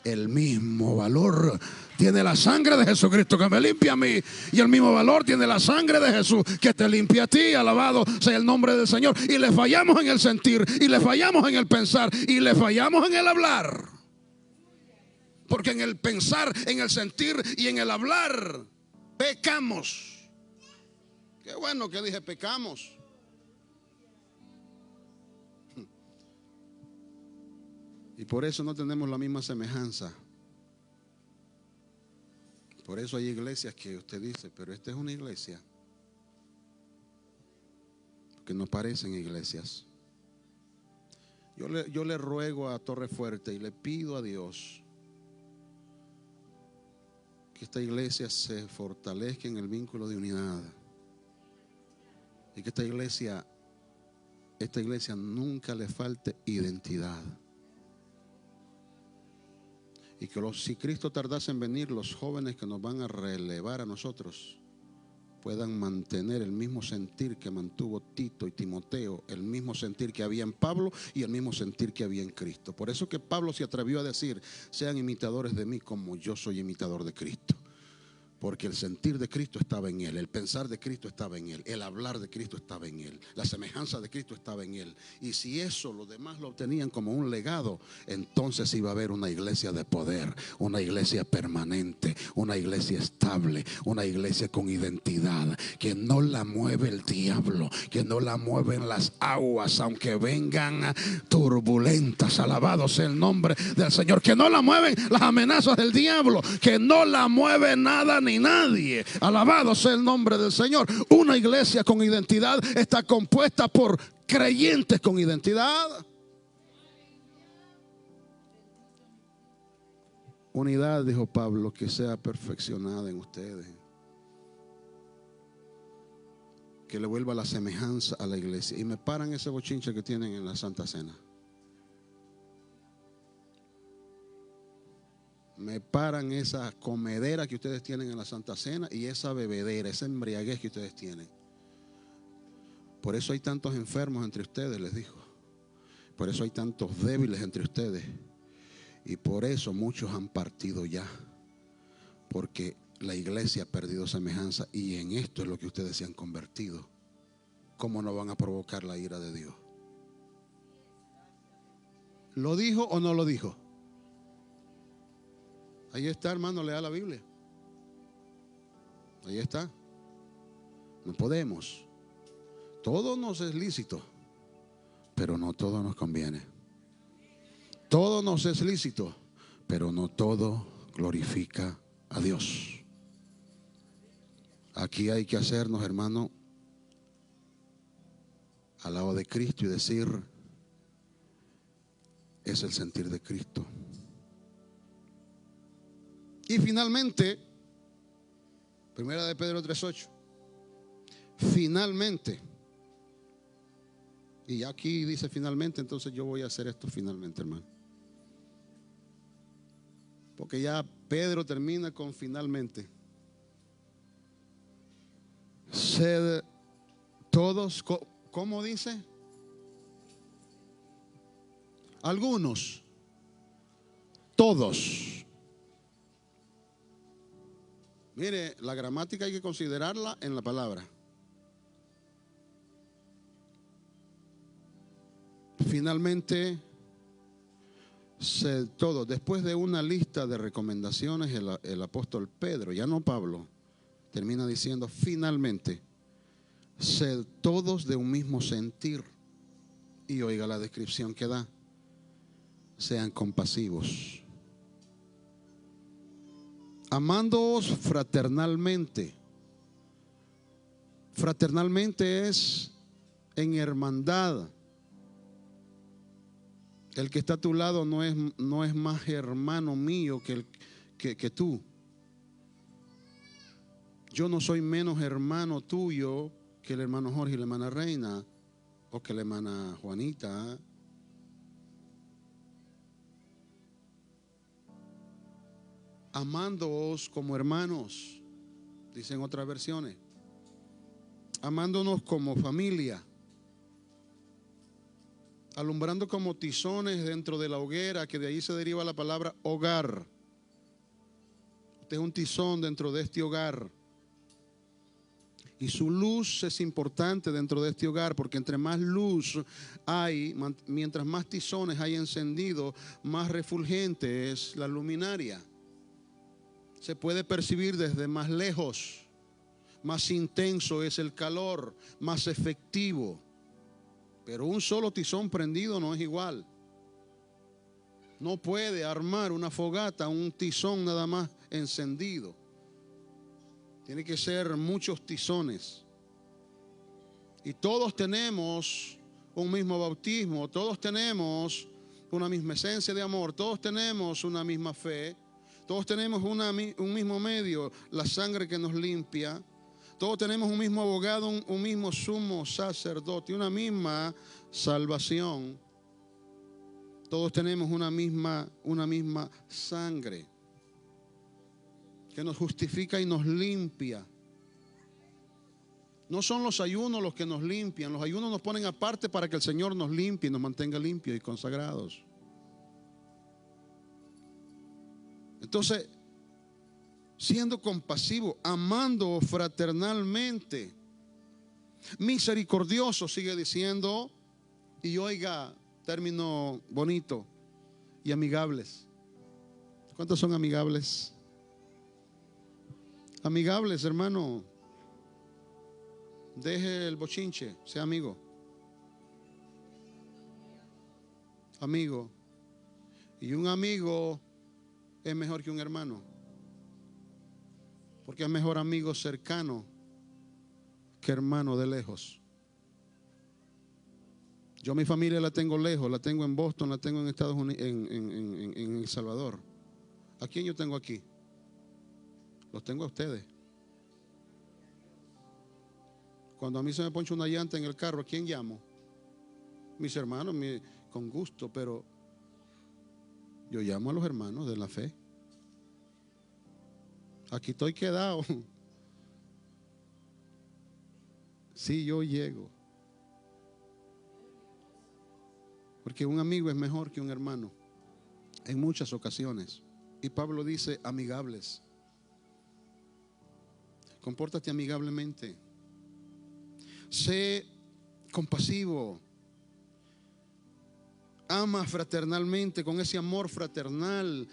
El mismo valor tiene la sangre de Jesucristo que me limpia a mí, y el mismo valor tiene la sangre de Jesús que te limpia a ti. Alabado sea el nombre del Señor. Y le fallamos en el sentir, y le fallamos en el pensar, y le fallamos en el hablar. Porque en el pensar, en el sentir y en el hablar pecamos. Qué bueno que dije pecamos. Y por eso no tenemos la misma semejanza. Por eso hay iglesias que usted dice, pero esta es una iglesia, que no parecen iglesias. Yo le ruego a Torrefuerte y le pido a Dios que esta iglesia se fortalezca en el vínculo de unidad, y que esta iglesia nunca le falte identidad. Y que si Cristo tardase en venir, los jóvenes que nos van a relevar a nosotros puedan mantener el mismo sentir que mantuvo Tito y Timoteo, el mismo sentir que había en Pablo y el mismo sentir que había en Cristo. Por eso que Pablo se atrevió a decir: sean imitadores de mí como yo soy imitador de Cristo. Porque el sentir de Cristo estaba en él, el pensar de Cristo estaba en él, el hablar de Cristo estaba en él, la semejanza de Cristo estaba en él. Y si eso los demás lo obtenían como un legado, entonces iba a haber una iglesia de poder, una iglesia permanente, una iglesia estable, una iglesia con identidad, que no la mueve el diablo, que no la mueven las aguas, aunque vengan turbulentas. Alabado sea el nombre del Señor. Que no la mueven las amenazas del diablo, que no la mueve nada ni nadie. Alabado sea el nombre del Señor. Una iglesia con identidad está compuesta por creyentes con identidad. Unidad, dijo Pablo, que sea perfeccionada en ustedes, que le vuelva la semejanza a la iglesia. Y me paran ese bochinche que tienen en la Santa Cena. Me paran esa comedera que ustedes tienen en la Santa Cena y esa bebedera, esa embriaguez que ustedes tienen. Por eso hay tantos enfermos entre ustedes, les dijo. Por eso hay tantos débiles entre ustedes. Y por eso muchos han partido ya. Porque la iglesia ha perdido semejanza, y en esto es lo que ustedes se han convertido. ¿Cómo no van a provocar la ira de Dios? ¿Lo dijo o no lo dijo? Ahí está, hermano, lea la Biblia. Ahí está. No podemos. Todo nos es lícito, pero no todo nos conviene. Todo nos es lícito, pero no todo glorifica a Dios. Aquí hay que hacernos, hermano, al lado de Cristo y decir: es el sentir de Cristo. Y finalmente, primera de Pedro 3:8. Finalmente. Y aquí dice finalmente, entonces yo voy a hacer esto finalmente, hermano. Porque ya Pedro termina con finalmente. Sed todos, ¿cómo dice? Algunos, todos. Mire, la gramática hay que considerarla en la palabra. Finalmente, sed todos. Después de una lista de recomendaciones, el apóstol Pedro, ya no Pablo, termina diciendo: finalmente, sed todos de un mismo sentir. Y oiga la descripción que da: sean compasivos, amándoos fraternalmente. Fraternalmente es en hermandad. El que está a tu lado no es más hermano mío que tú. Yo no soy menos hermano tuyo que el hermano Jorge y la hermana Reina, o que la hermana Juanita. Amándoos como hermanos, dicen otras versiones. Amándonos como familia. Alumbrando como tizones dentro de la hoguera, que de ahí se deriva la palabra hogar. Usted es un tizón dentro de este hogar. Y su luz es importante dentro de este hogar, porque entre más luz hay, mientras más tizones hay encendido, más refulgente es la luminaria. Se puede percibir desde más lejos. Más intenso es el calor, más efectivo. Pero un solo tizón prendido no es igual. No puede armar una fogata un tizón nada más encendido. Tiene que ser muchos tizones. Y todos tenemos un mismo bautismo, todos tenemos una misma esencia de amor, todos tenemos una misma fe, todos tenemos un mismo medio, la sangre que nos limpia. Todos tenemos un mismo abogado, un mismo sumo sacerdote, una misma salvación. Todos tenemos una misma sangre que nos justifica y nos limpia. No son los ayunos los que nos limpian. Los ayunos nos ponen aparte para que el Señor nos limpie y nos mantenga limpios y consagrados. Entonces, siendo compasivo, amando fraternalmente, misericordioso, sigue diciendo, y oiga, término bonito, y amigables. ¿Cuántos son amigables? Amigables, hermano. Deje el bochinche, sea amigo. Amigo. Y un amigo es mejor que un hermano, porque es mejor amigo cercano que hermano de lejos. Yo mi familia la tengo lejos, la tengo en Boston, la tengo en Estados Unidos, en El Salvador. ¿A quién yo tengo aquí? Los tengo a ustedes. Cuando a mí se me poncha una llanta en el carro, ¿a quién llamo? Mis hermanos, con gusto, pero yo llamo a los hermanos de la fe. Aquí estoy quedado. Sí, yo llego. Porque un amigo es mejor que un hermano en muchas ocasiones. Y Pablo dice, amigables. Compórtate amigablemente. Sé compasivo. Ama fraternalmente, con ese amor fraternal.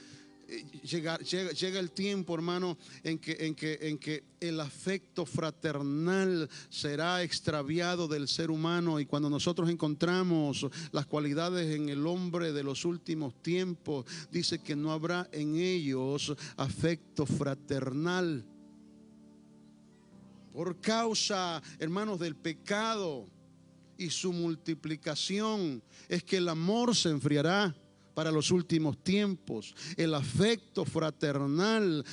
Llega el tiempo, hermano, en que el afecto fraternal será extraviado del ser humano. Y cuando nosotros encontramos las cualidades en el hombre de los últimos tiempos, dice que no habrá en ellos afecto fraternal. Por causa, hermanos, del pecado y su multiplicación, es que el amor se enfriará para los últimos tiempos. El afecto fraternal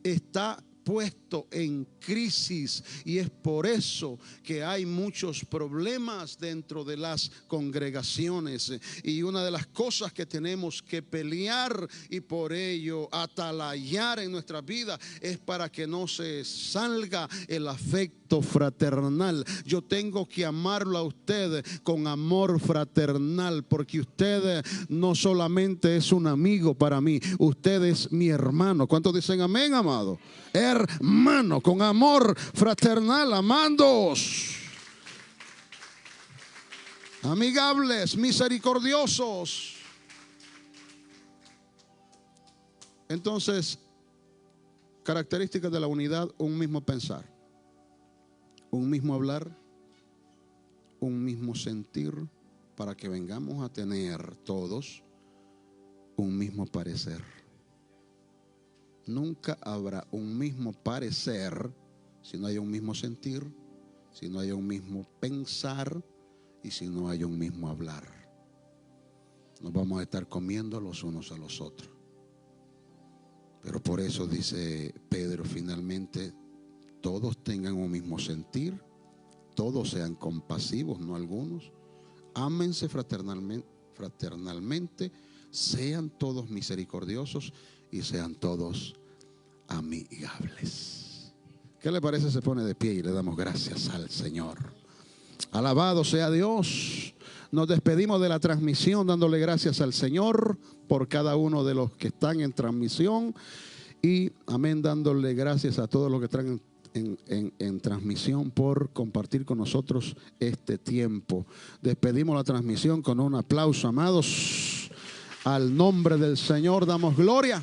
está puesto en crisis, y es por eso que hay muchos problemas dentro de las congregaciones. Y una de las cosas que tenemos que pelear y por ello atalayar en nuestra vida es para que no se salga el afecto fraternal. Yo tengo que amarlo a usted con amor fraternal, porque usted no solamente es un amigo para mí, usted es mi hermano. ¿Cuántos dicen amén, amado? Hermano, con amor fraternal, amándoos, amigables, misericordiosos. Entonces, características de la unidad: un mismo pensar, un mismo hablar, un mismo sentir, para que vengamos a tener todos un mismo parecer. Nunca habrá un mismo parecer si no hay un mismo sentir, si no hay un mismo pensar y si no hay un mismo hablar. Nos vamos a estar comiendo los unos a los otros. Pero por eso dice Pedro finalmente: todos tengan un mismo sentir, todos sean compasivos, no algunos, ámense fraternalmente, sean todos misericordiosos y sean todos amigables. ¿Qué le parece? Se pone de pie y le damos gracias al Señor. Alabado sea Dios. Nos despedimos de la transmisión dándole gracias al Señor por cada uno de los que están en transmisión, y amén, dándole gracias a todos los que están en transmisión por compartir con nosotros este tiempo. Despedimos la transmisión con un aplauso, amados. Al nombre del Señor damos gloria.